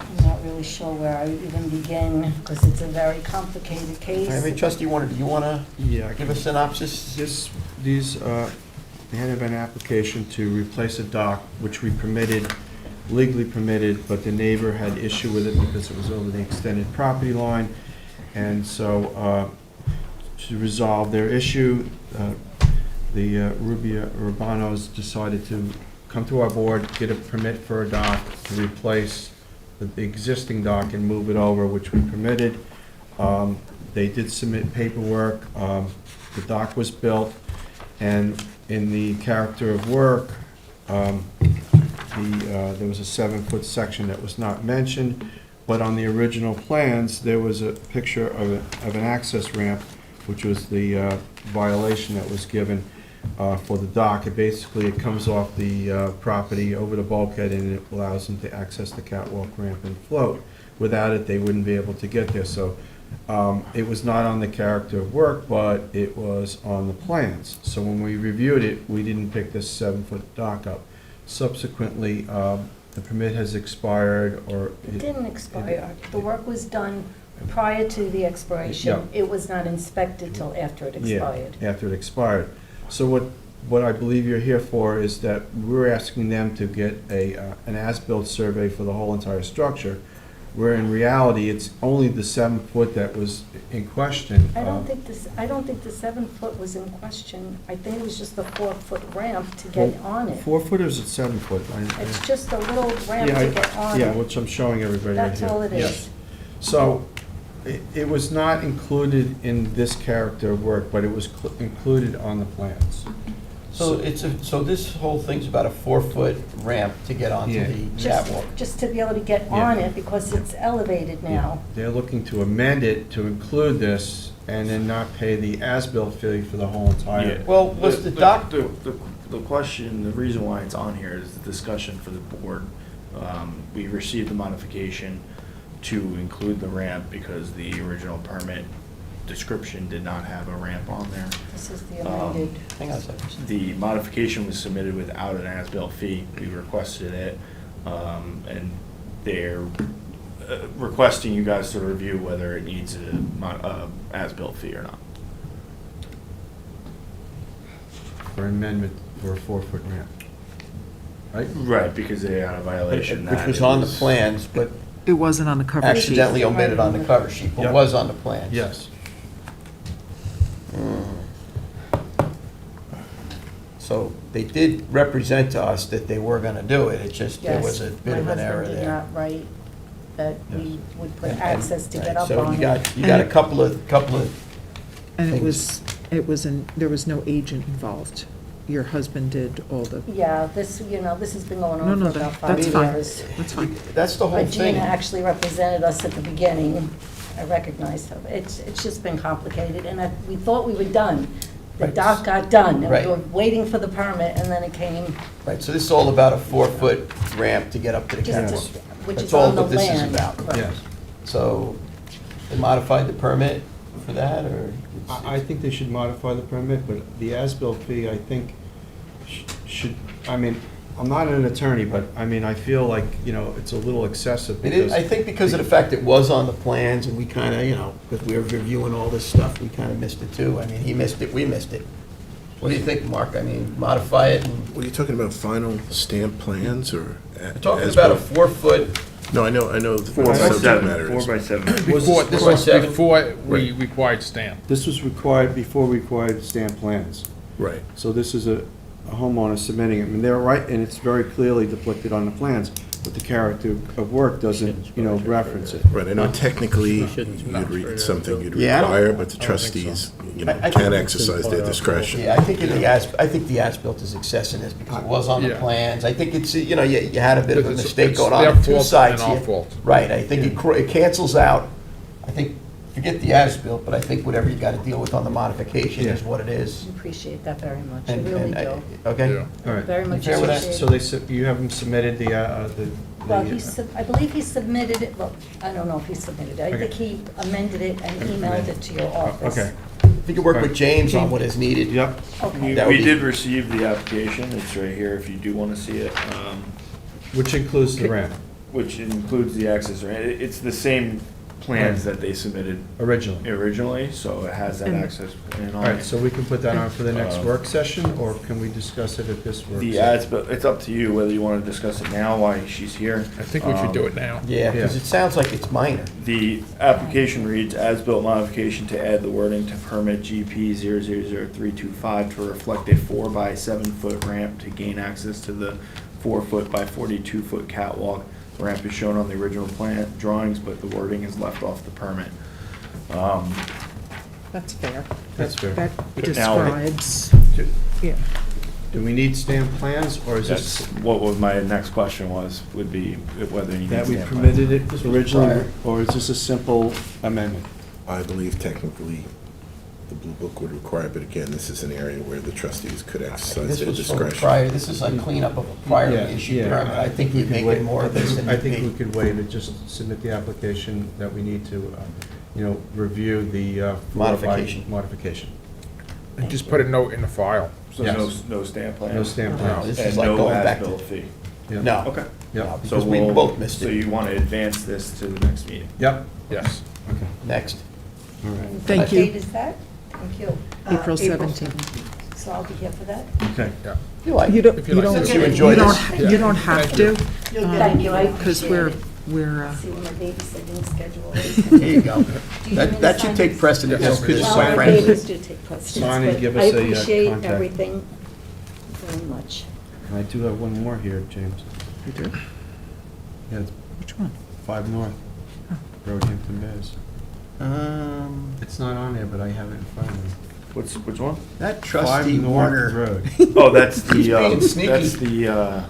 I'm not really sure where I even begin, because it's a very complicated case. All right, Trustee, do you wanna Yeah, give a synopsis? They had an application to replace a dock, which we permitted, legally permitted, but the neighbor had issue with it because it was over the extended property line. And so, to resolve their issue, the Rubanos decided to come to our board, get a permit for a dock to replace the existing dock and move it over, which we permitted. They did submit paperwork, the dock was built, and in the character of work, there was a 7-foot section that was not mentioned, but on the original plans, there was a picture of an access ramp, which was the violation that was given for the dock. It comes off the property over the bulkhead, and it allows them to access the catwalk ramp and float. Without it, they wouldn't be able to get there. So it was not on the character of work, but it was on the plans. So when we reviewed it, we didn't pick this 7-foot dock up. Subsequently, the permit has expired, or It didn't expire. The work was done prior to the expiration. It was not inspected till after it expired. Yeah, after it expired. So what I believe you're here for is that we're asking them to get an as-built survey for the whole entire structure, where in reality, it's only the 7-foot that was in question. I don't think the 7-foot was in question. I think it was just the 4-foot ramp to get on it. 4-foot or is it 7-foot? It's just a little ramp Yeah, to get on Yeah, it. which I'm showing everybody right here. That's all it Yes. is. So, it was not included in this character of work, but it was included on the plans. So so this whole thing's about a 4-foot ramp to get onto Yeah. the Just, catwalk. just to be able to get Yeah. on it because it's elevated now. They're looking to amend it to include this and then not pay the as-built fee for the whole entire. Well, was the dock, The question, the reason why it's on here is the discussion for the board. We received the modification to include the ramp because the original permit description did not have a ramp on there. This is the amended. hang on a second. The modification was submitted without an as-built fee. We requested it, and they're requesting you guys to review whether it needs a as-built fee or not. For amendment for a 4-foot ramp. Right? Right, because they had a violation. Which that was it on the plans, but It wasn't on the cover sheet. accidentally omitted on the cover sheet, but Yep. was on the plans. Yes. So they did represent to us that they were gonna do it, it's just there was a Yes, bit of an my error husband did there. not write that we would put And- access to get right, up so on you it. got a couple of And things. there was no agent involved. Your husband did all the, Yeah, this has been going No, on no, for about that- 5 that's fine. years. that's fine. That's the whole But Gina thing. actually represented us at the beginning. I recognized her. It's just been complicated, and we thought we were done. The Right. dock got done, and Right. we were waiting for the permit, and then it came, Right, so this is all about a 4-foot ramp to get up to the just, catwalk. which That's is all on the what this is land. about. Right. Yes. So, they modified the permit for that, or? I think they should modify the permit, but the as-built fee, I think, should, I mean, I'm not an attorney, but, I mean, I feel like, it's a little excessive It is, because. I think because of the fact it was on the plans, and we kind of, because we were reviewing all this stuff, we kind of missed it too. I mean, he missed it, we missed it. What do you think, Mark? I mean, modify it, and What are you talking about, final stamp plans, or? we're talking about a 4-foot, No, I know the 4 by subject 7, matter 4 is. by 7. Before, this Four by was seven? before we required stamp. This was required before we required stamp plans. Right. So this is a homeowner submitting it, and they're right, and it's very clearly depicted on the plans, but the character of work doesn't, reference it. Right, I know technically it's something you'd require, but the trustees, can exercise their discretion. yeah, I think the as-built is excessive in this, because it was on the Yeah. plans. I think it's, you had a bit of a It's- mistake it's going on their on two fault sides and our here. fault. Right, I think it cancels out, I think, forget the as-built, but I think whatever you gotta deal with on the modification is Yeah. what it is. I appreciate that very much. I And- really and I- do. Okay? Yeah. All right. Very much fair with that? appreciate So you have them submitted Well, I believe he submitted it, well, I don't know if he submitted it. I Okay. think he amended it and emailed it to your office. Okay, If you could work with James on what is needed. yep, Okay. That would We be- did receive the application, it's right here if you do want to see it, which includes the ramp which includes the access, right? It's the same plans that they submitted originally. originally, so it has that And- access plan All on right, it. so we can put that on for the next Uh, work session, or can we discuss it at this work? The session? ads, but it's up to you whether you want to discuss it now while she's here. I think we should do it now. Yeah, because Yeah. it sounds like it's minor. The application reads, as-built modification to add the wording to permit GP 0000325 to reflect a 4 by 7 foot ramp to gain access to the 4-foot by 42-foot catwalk. The ramp is shown on the original plan drawings, but the wording is left off the permit. That's fair. That's fair. That Now- describes, yeah. Do we need stamp plans, or is That's this what my next question would be whether you need that we stamp plan. permitted it This was originally, prior. or is this a simple amendment? I believe technically the Blue Book would require, but again, this is an area where the trustees could exercise This their was from a discretion. prior, this is like cleanup of a prior Yeah, issue yeah. permit. I think we'd make it more of this than I it think we be. could waive it, just submit the application that we need to, review the. 4 by Modification. Modification. And just put a note in the file. So Yes. no stamp plan? No stamp No, plans. this is And like no going back as-built to, fee? Yeah. no. Okay. Yep, No, So because we we'll- both missed So it. you want to advance this to the next meeting? yep, Yes. okay, Next. all right, Thank What you. date is that? Thank you. April 17th. So I'll be here for that? okay. Yeah. You like You it? don't, If you you like don't, to. Since you enjoy you don't, this. you don't have to. Thank you, I Because appreciate we're, it. See what my babysitting schedule There you is. go. Do you want me to That should sign take this? precedence Yes, over could this, you Well, quite sign my it? frankly. babies do take precedence, Sign and but give I us a, appreciate contact. everything very much. I do have one more here, James. you do? Yeah, it's Which one? 5 North, Roehampton Bays. It's not on there, but I have it in front of me. Which one? That 5 trustee North Warner, Road. Oh, that's He's being sneaky. that's the,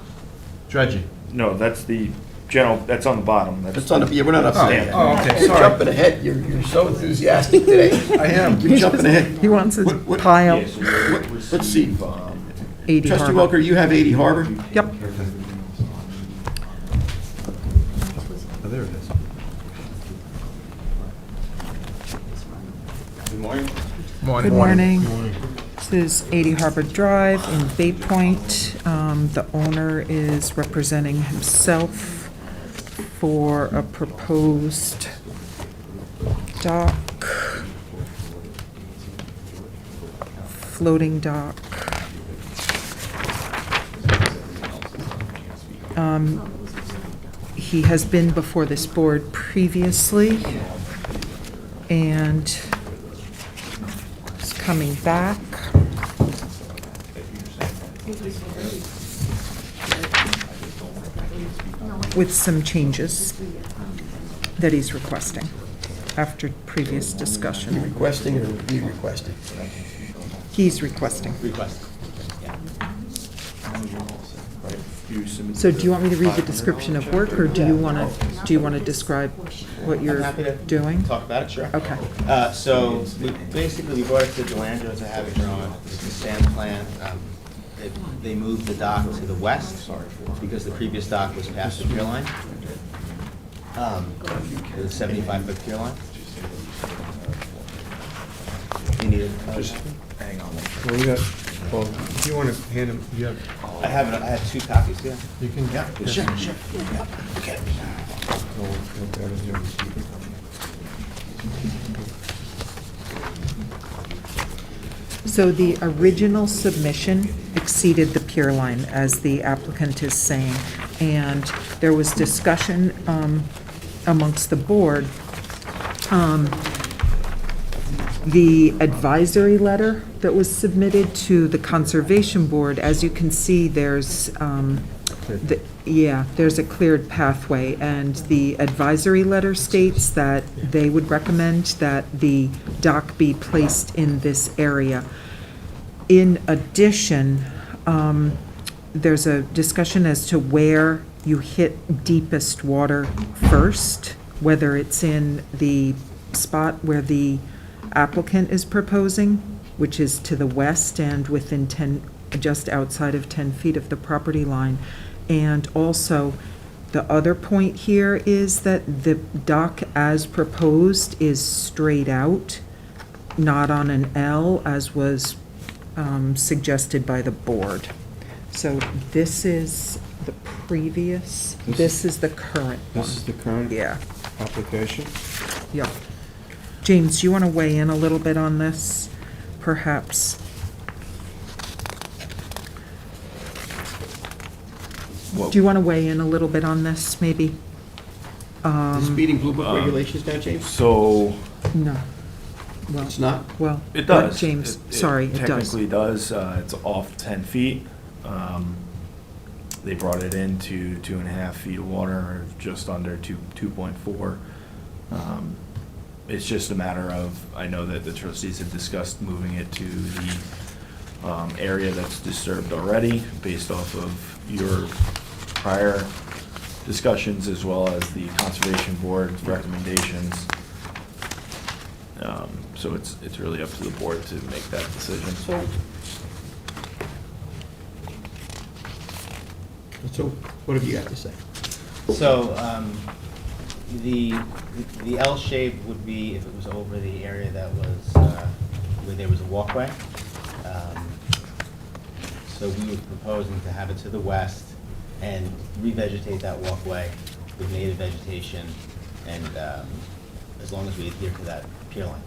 Dredging. no, that's the general, that's on the bottom. it's on the, yeah, we're not up there. Oh, okay, You're sorry. jumping ahead, you're so enthusiastic today. I am. You're jumping ahead. He wants his What- pile, Yeah, so you'll Let's see. receive, 80 Trustee Harbor. Welker, you have 80 Harbor? Yep. Oh, there it is. Good morning. Good morning. This is 80 Harbor Drive in Bay Point. The owner is representing himself for a proposed dock, floating dock. He has been before this board previously, and is coming back. With some changes. that he's requesting after previous You discussion. requesting or we requesting? He's requesting. Request. Yeah. So do you want me to read the description of work, or do you want to describe what I'm you're happy to doing? talk about it, sure. Okay. So basically, we brought it to Delangelo to have it drawn. It's a stamp plan. They moved the dock to the west because the previous dock was past the pier line. The 75-foot pier line. You need it. Hang on. Well, you got, well, if you want to hand him, you have, I have 2 copies, yeah. you can. Yeah, sure, sure. Okay. So the original submission exceeded the pier line, as the applicant is saying, and there was discussion amongst the board. The advisory letter that was submitted to the Conservation Board, as you can see, there's, there's a cleared pathway, and the advisory letter states that they would recommend that the dock be placed in this area. In addition, there's a discussion as to where you hit deepest water first, whether it's in the spot where the applicant is proposing, which is to the west and within 10, just outside of 10 feet of the property line. And also, the other point here is that the dock as proposed is straight out, not on an L, as was suggested by the board. So this is the previous, this is the current one. This is the current Yeah, application. yeah. James, do you want to weigh in a little bit on this, perhaps? Do you want to weigh in a little bit on this, maybe? The speeding blue book regulations now, James? So, No. Well, It's not? well. it does. what, James, sorry, it does. Technically does. It's off 10 feet. They brought it in to 2.5 feet of water, or just under 2.4. It's just a matter of, I know that the trustees have discussed moving it to the area that's disturbed already, based off of your prior discussions, as well as the Conservation Board's recommendations. So it's really up to the board to make that decision. So what have you got to say? So, the L shape would be if it was over the area that was, where there was a walkway. So we were proposing to have it to the west and revegetate that walkway with native vegetation, and as long as we adhere to that pier line,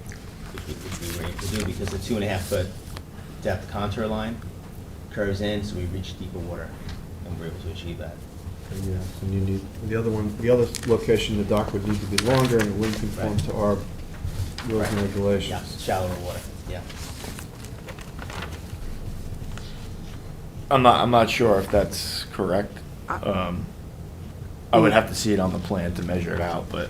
which we were able to do, because the 2.5-foot depth contour line curves in, so we reach deeper water, and we're able to achieve that. Yeah, and you need, the other one, the other location, the dock would need to be longer and it wouldn't conform Right. to our rules and Yeah, regulations. shallower water, yeah. I'm not sure if that's correct. I would have to see it on the plan to measure it out, but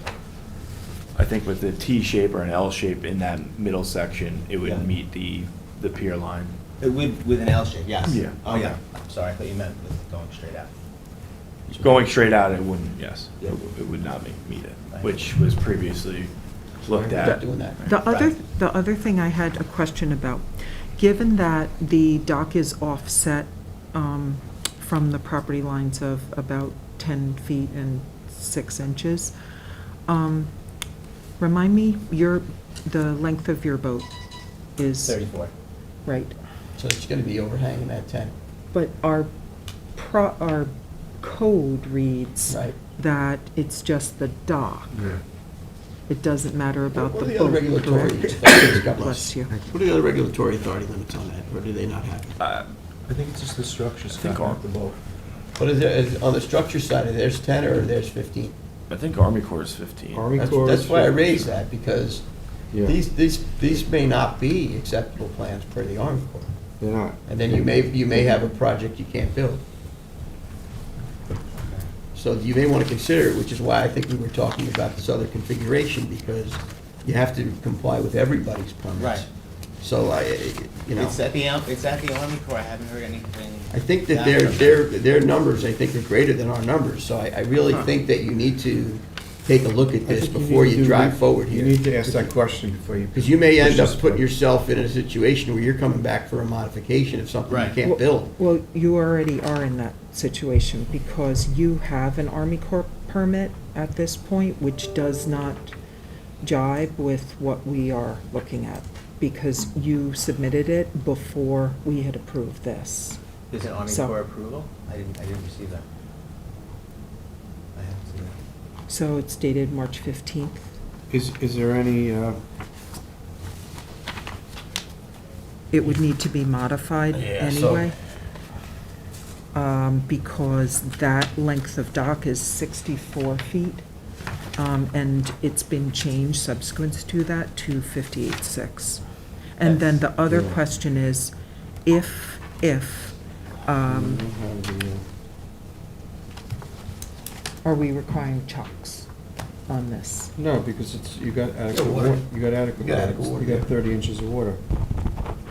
I think with the T shape or an L shape in that middle section, it would Yeah. meet the pier line. With an L shape, yes. Yeah. Oh, yeah, I'm sorry, I thought you meant with going straight out. Going straight out, it wouldn't, yes, Yeah. it would not meet it, Right. which was previously looked We're at. not doing that. The other thing I had a question about, given that the dock is offset from the property lines of about 10 feet and 6 inches, remind me, the length of your boat is? 34. Right, So it's gonna be overhanging that 10, but our code reads right? that it's just the dock. Yeah. It doesn't matter about the What are boat, the other regulatory correct? authorities? God Bless you. What are the other regulatory authority limits on that, or do they not have? I think it's just the structure, think not the boat. What is it, on the structure side, there's 10 or there's 15? I think Army Corps is 15. Army That's Corps. that's why I raised that, because Yeah. these may not be acceptable plans per the Army Corps. They're not. And then you may have a project you can't build. So you may want to consider it, which is why I think we were talking about this other configuration, because you have to comply with everybody's permits. Right. So you know, It's at the Army Corps, I haven't heard anything. I think that back. their numbers, I think, are greater than our numbers. So I really think that you need to take a look at I this think before need to you do- drive forward You here. need to ask that question before you. Because you may end push up this putting button. yourself in a situation where you're coming back for a modification of something you Right. can't build. Well, you already are in that situation because you have an Army Corps permit at this point, which does not jibe with what we are looking at, because you submitted it before we had approved this. There's an Army So- Corps approval? I didn't receive that. I haven't seen that. So it's dated March 15th. Is there any, It would need to be modified Yeah, so- anyway. Because that length of dock is 64 feet. And it's been changed subsequent to that to 58.6. And then the other Yeah. question is, if, are we requiring chocks on this? no, because it's, you got adequate water. water, you got adequate You got water. adequate water, You got yeah. 30 inches of water.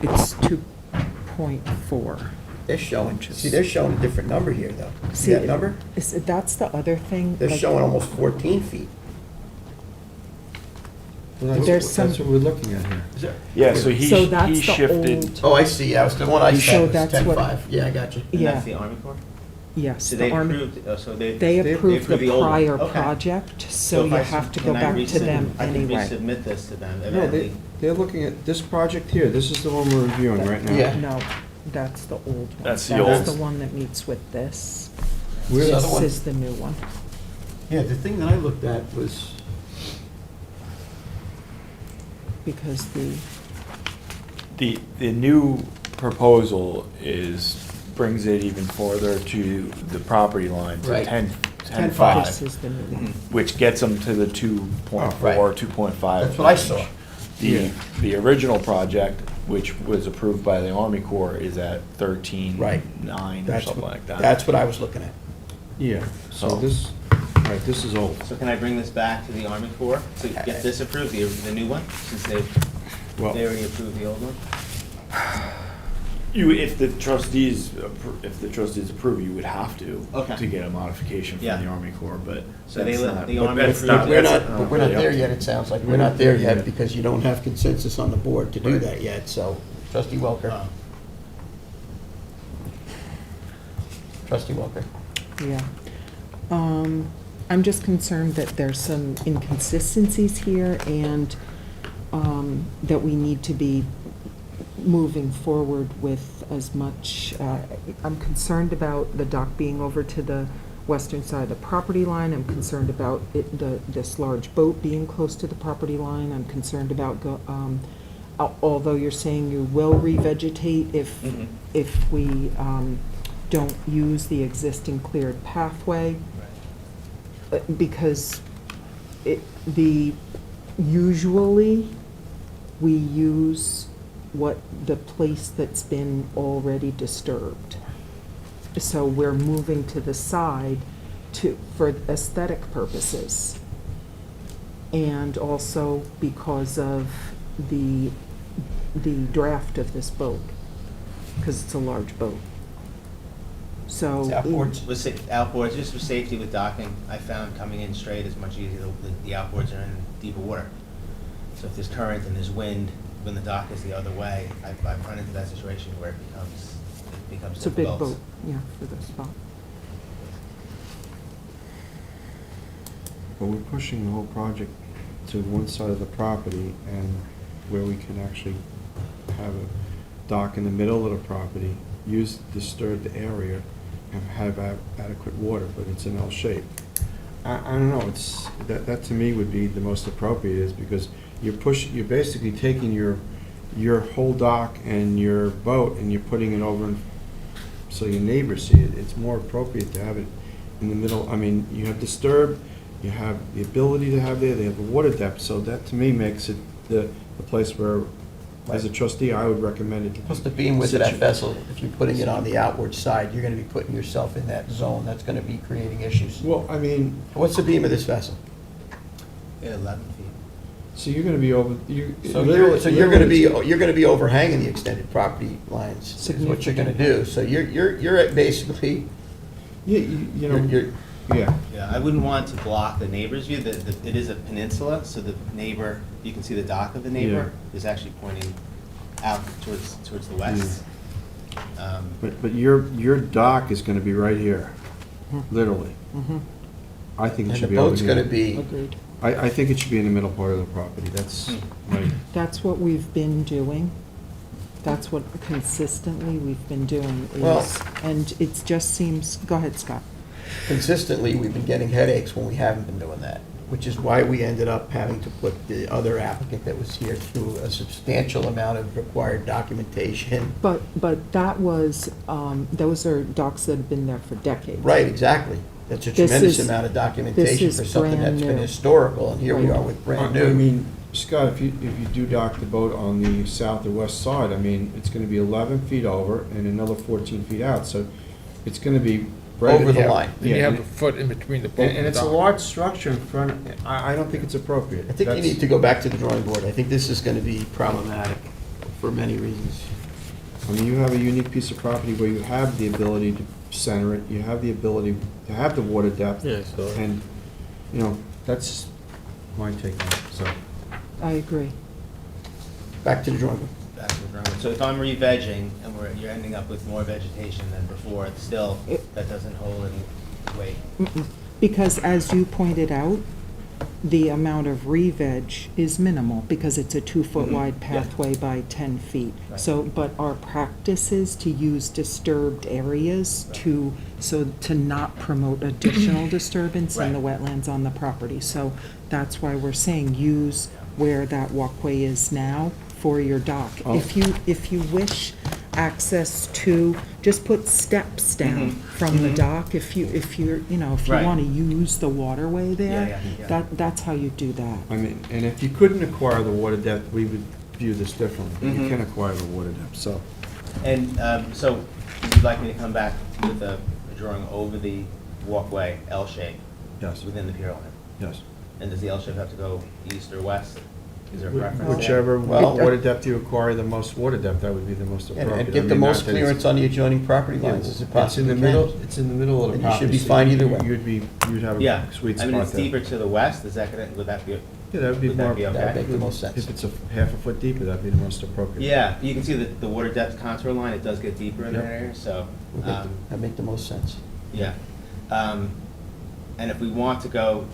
It's 2.4. They're showing, Inches. see, they're showing a different number here, though. See See, that number? That's the other thing. They're like, showing almost 14 feet. Well, There's some- That's what we're looking at here. Is there? Yeah, so So that's the shifted. old- Oh, I see, yeah, it's the one I So said was that's 10.5. what- Yeah, I got you. And Yeah. that's the Army Corps? Yes, So the they Army, approved, so they. they approved the old one. prior Okay. project, so if you I have sub- to can go I back to them I can anyway. resubmit this to them No, evidently. they're looking at this project here. This is the one we're reviewing right now. Yeah. No, that's the old one. That's the old- That's the one that meets with this. Where's the other This one? is the new one. Yeah, the thing that I looked at was, Because The new proposal brings it even further to the property line, to Right. 10.5, this is the new one. which gets them to the 2.4, Right. 2.5. That's what I saw. The original project, which was approved by the Army Corps, is at 13.9 or that's something what, like that. that's what I was looking at. Yeah, so So- this, all right, this is old. So can I bring this back to the Army Corps to get this approved, the new one, since they Well, already approved the old one? If the trustees approve, you would have to. Okay. To get a modification from Yeah. the Army Corps, but So they that's let not- the but Army that's approve not- it. We're that's not, but we're not really up there to yet, you. it sounds like. We're not there yet Yeah. because you don't have consensus on the board to do that yet, so. Trustee Welker. Oh. Trustee Welker. Yeah. I'm just concerned that there's some inconsistencies here and that we need to be moving forward with as much, I'm concerned about the dock being over to the western side of the property line. I'm concerned about this large boat being close to the property line. I'm concerned about, although you're saying you will revegetate Mhm. if we don't use the existing cleared pathway, because usually, we use the place that's been already disturbed. So we're moving to the side for aesthetic purposes. And also because of the draft of this boat, because it's a large boat. So. It's outboards. Outboards, just for safety with docking, I found coming in straight is much easier, the outboards are in deeper water. So if there's current and there's wind, when the dock is the other way, I've run into that situation where it becomes It's a big difficult. boat, yeah, for this spot. but we're pushing the whole project to one side of the property and where we can actually have a dock in the middle of the property, use the disturbed area, and have adequate water, but it's in L shape. I don't know, that to me would be the most appropriate, is because you're basically taking your whole dock and your boat and you're putting it over so your neighbors see it. It's more appropriate to have it in the middle. I mean, you have disturbed, you have the ability to have there, they have the water depth, so that to me makes it the place where as a trustee, I would recommend it. Plus the beam width of that vessel, if you're putting it on the outward side, you're gonna be putting yourself in that zone, that's gonna be creating issues. Well, I mean, What's the beam of this vessel? 11 feet. so you're gonna be over, So you're gonna be overhanging the extended property lines, is what you're gonna do. So you're at basically, Yeah, you know, you're, yeah. Yeah, I wouldn't want to block the neighbor's view. It is a peninsula, so the neighbor, you can see the dock of the neighbor is actually pointing out towards the west. But your dock is gonna be right here, literally. I think it and the should be over boat's gonna here. be, Agreed. I think it should be in the middle part of the property, that's right. That's what we've been doing. That's what consistently we've been doing Well- is, and it just seems, go ahead, Scott. consistently, we've been getting headaches when we haven't been doing that, which is why we ended up having to put the other applicant that was here through a substantial amount of required documentation. But that was, those are docks that have been there for decades. Right, exactly. That's a This tremendous is- amount of documentation this for is something brand that's been new. historical, and here we are with brand I new. mean, Scott, if you do dock the boat on the south or west side, I mean, it's gonna be 11 feet over and another 14 feet out, so it's gonna be right Over at the half- line. Then you Yeah, have and a foot in between the boat and and the it's a dock. large structure in front, I don't think it's appropriate. I think you That's- need to go back to the drawing board. I think this is gonna be problematic for many reasons. I mean, you have a unique piece of property where you have the ability to center it, you have the ability to have the water depth. Yeah, so. And, you know, that's my take on it, so. I agree. Back to the drawing board. Back to the drawing board. So if I'm re-vegging and you're ending up with more vegetation than before, it's still, that doesn't hold any weight. Mm-mm. Because as you pointed out, the amount of re-veg is minimal because it's a 2-foot wide pathway by 10 feet. Right. So, but our practice is to use disturbed areas to not promote additional disturbance in the wetlands on the property. So that's why we're saying use where that walkway is now for your dock. Oh. If you wish access to, just put steps down from the dock. If you Right. want to use the waterway there, Yeah. that's how you do that. I mean, and if you couldn't acquire the water depth, we would view this differently. But You can acquire the water depth, so. And so would you like me to come back with a drawing over the walkway, L shape, Yes, within the pier line? yes. And does the L shape have to go east or west? Is there a preference? there? Whichever Well- water depth you acquire, the most water depth, that would be the most appropriate. And I get the mean, most not that it's- clearance on the adjoining property Yeah, lines as it It's in possibly the can. middle, it's in the middle of the And you property. should be so fine either way. You'd have Yeah, a sweet I mean, spot it's there. deeper to the west, is that gonna, would that be? Yeah, that would be would that more. be okay? That'd make the most sense. If it's a half a foot deeper, that'd be the most appropriate. Yeah, you can see the water depth contour line, it does get deeper in that Yep. area, so, That'd make the most sense. yeah. And if we want to go,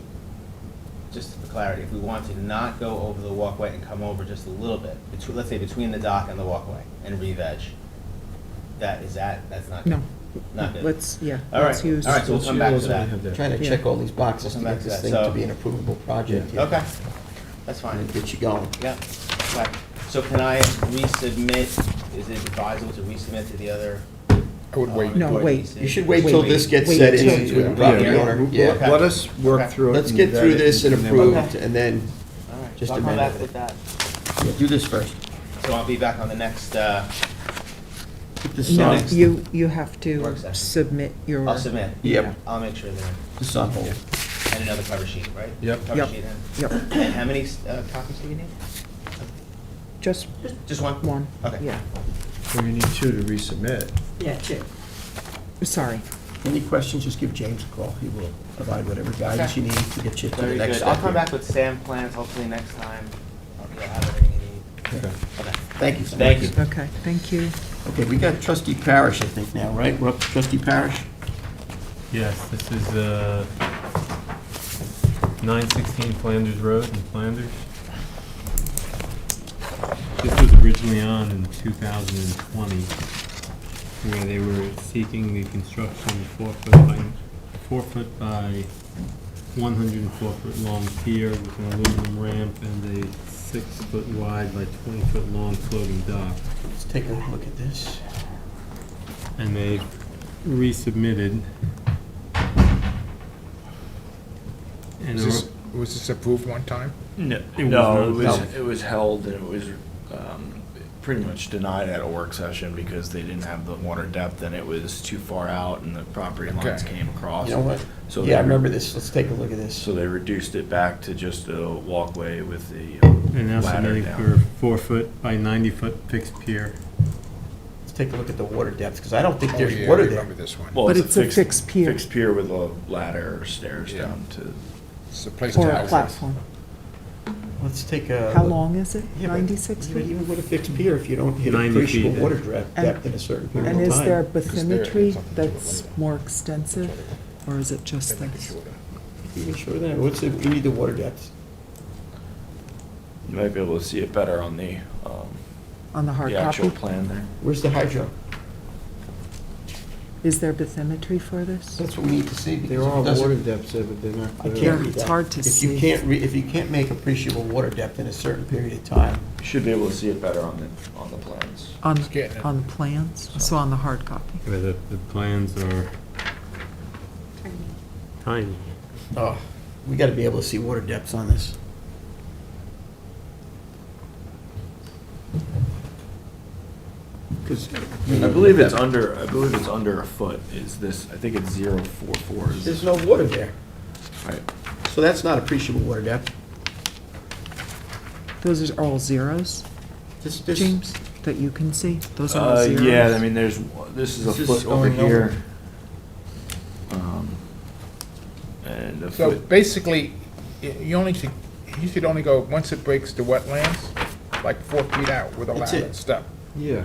just for clarity, if we want to not go over the walkway and come over just a little bit, let's say between the dock and the walkway, and re-veg, that's not good? No. Not good? Let's All right, let's use. all right, so we'll come back to Those we that. have there. Trying to Yeah. check all these boxes to We'll come get back this to thing that. to So- be an approvable project here. Okay, that's fine. And get you going. Yeah, okay. So can I resubmit, is it advisable to resubmit to the other? I would wait. No, wait. You should wait till this gets Wait set till- into the Yeah. property Yeah. owner. Yeah. Okay. Let us work Okay. through it. Let's and get vet through it, this and then approve, Okay. and then All right, Just so I'll a come minute. back with that. yeah, do this first. So I'll be back on the next, Put this No, on, you have to Work session. submit your. I'll submit. Yep. I'll make sure that, this on hold. and another cover sheet, right? Yep. Cover Yep. sheet Yep, and how many copies do you need? just Just one? one. Okay. Yeah, So you need two to resubmit. sorry. Any questions, just give James a call. He will provide whatever guidance Okay. you need to get you to the Very next good. step. I'll come here. back with stamp plans hopefully next time. You'll have everything you need. Okay. Okay. Thank you so much. Thank you. Okay, thank you. Okay, we got trustee Parish, I think now, right? We're up to trustee Parish? Yes, this is 916 Flanders Road in Flanders. This was originally on in 2020, where they were seeking the construction of 4 foot by 104 foot long pier with an aluminum ramp and a 6 foot wide by 20 foot long floating dock. Let's take a look at this. And they resubmitted. And Was this approved one time? No, It was no, not. it was held and it was, pretty much denied at a work session because they didn't have the water depth and it was too far out and the property lines Okay. came across. You know what? So Yeah, I they- remember this. Let's take a look at this. So they reduced it back to just a walkway with the And ladder estimating down. for 4-foot by 90-foot fixed pier. Let's take a look at the water depths, because I don't think Oh, there's yeah, I water there. remember this one. Well, But it's a fixed pier. Fixed pier with a ladder or stairs Yeah. down to. It's a place Or to a house it. platform. Let's take a. How long is it? Yeah, but 96 even- feet? Even with a fixed pier, if you don't hit 90 appreciable feet. water depth in a certain period of And time. is there Because there bathymetry is something to do with that's it. more extensive, or is it just They make it this? shorter. Even sure that, what's the, we need the water depth. You might be able to see it better on the On the hard actual copy? plan there. Where's the hydro? Is there bathymetry for this? That's what we need to see. because There if it are doesn't- water depths there, but they're not I clear. can't Yeah, read it's that. hard to If you see. if you can't make appreciable water depth in a certain period of time, You should be able to see it better on the plans. On, It's getting it. on the plans, so on the hard copy. Where the plans are tiny. oh, we gotta be able to see water depths on this. Because. I believe it's under a foot is this, I think it's 0.44 is. There's no water there, Right. so that's not appreciable water depth. Those are all zeros, This, James, that you can see? Those are all zeros? Yeah, I mean, this is a This is foot over going over. here. And a So foot, basically, you should only go, once it breaks the wetlands, like 4 feet out with a That's ladder it. and stuff. Yeah.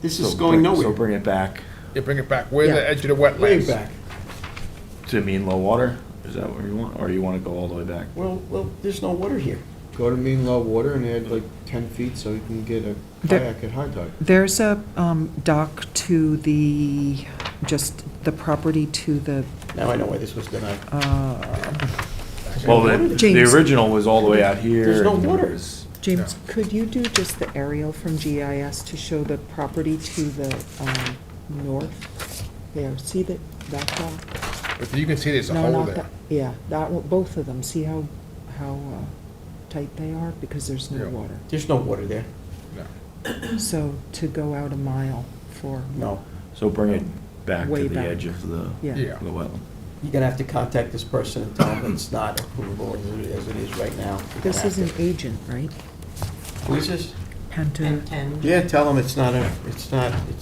This so is going bring- So nowhere, bring it back You bring it back, where Yeah. the edge of the wetlands. way back. to mean low water? Is that what you want? Or you want to go all the way back? Well, there's no water here. Go to mean low water and add like 10 feet so you can get a There- kayak at high tide. There's a dock to just the property to the, Now I know why this was denied. Well, the James. original was all the way out here. There's no and water. there's- James, could you do just the aerial from GIS to show the property to the north? There, see that dock? But you can see there's a No, hole not there. that, yeah, that one, both of them, see how tight they are, because there's no Yeah. water. There's no water there, So to go out a mile for, no. So bring it back Way to the back. edge of the yeah. Yeah. the wetland. You're gonna have to contact this person and tell them it's not approvable as it is right now. You're This gonna is an have to- agent, right? Who is this? Penta, Yeah, tell them it's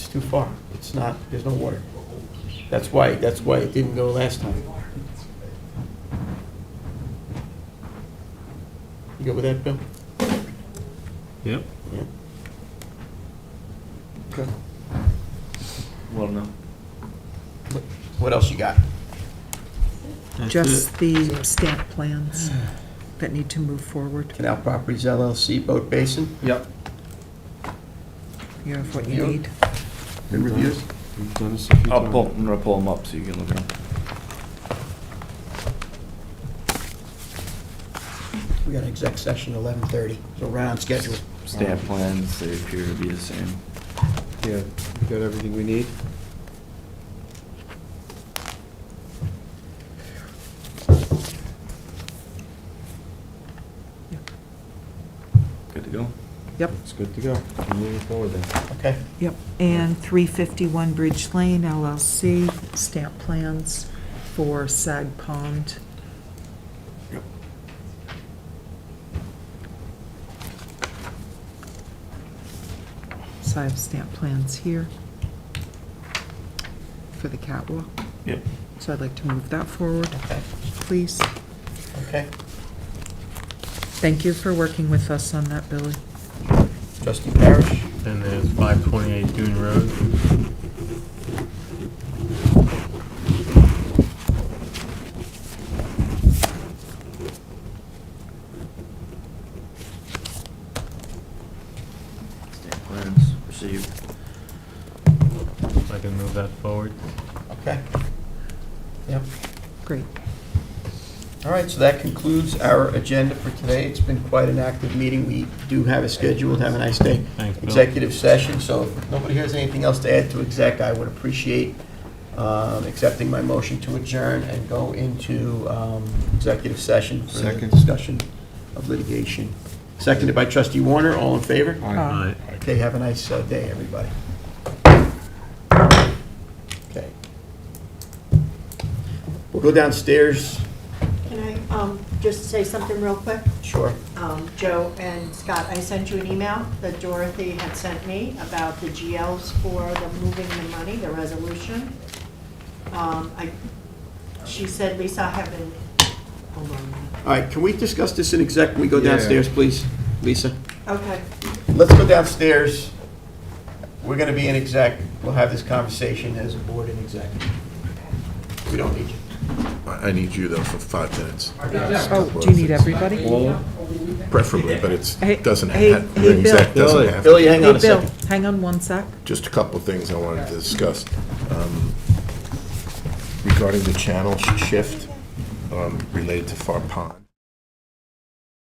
too far. It's not, there's no water. That's why it didn't go last time. You good with that, Bill? Yep. Yeah. Okay. Well, no. What else you got? just the stamp plans that need to move forward. Canal Properties LLC, Boat Basin, Yep. You have what you Yep. need. been reviewed. We've done this a few I'm times. gonna pull them up so you can look at them. We got an exec session 11:30, so we're on schedule. Stamp plans, they appear to be the same. Yeah, we got everything we need. Good to go? Yep, It's good to go. Keep moving forward then. Okay. yep. And 351 Bridge Lane LLC, stamp plans for Sag Pond. Yep. So I have stamp plans here for the catwalk. Yep. So I'd like to move that forward, Okay. please. Okay. Thank you for working with us on that, Billy. Trustee Parish? And there's 528 Dune Road. Stamp plans received. If I can move that forward. Okay. Yep. Great. All right, so that concludes our agenda for today. It's been quite an active meeting. We do have a scheduled, have a nice day, Thanks, Bill. executive session, so if nobody has anything else to add to exec, I would appreciate accepting my motion to adjourn and go into executive session for the Second. discussion of litigation. seconded by trustee Warner. All in favor? Aye. Okay, have a nice day, everybody. Okay. We'll go downstairs. Can I just say something real quick? Sure. Joe and Scott, I sent you an email that Dorothy had sent me about the GLs for the moving the money, the resolution. She said, Lisa, I haven't, hold on a minute. All right, can we discuss this in exec? Can we go Yeah. downstairs, please? Lisa? Okay. Let's go downstairs. We're gonna be in exec. We'll have this conversation as a board in exec. We don't need you. I need you though for 5 minutes. Oh, do you need everybody? Preferably, but it Hey, doesn't hey, have, hey, exec Bill. doesn't have. Billy, hang on Hey, a Bill, second. hang on one sec. Just a couple of things I wanted to discuss. Regarding the channel shift related to Far Pond.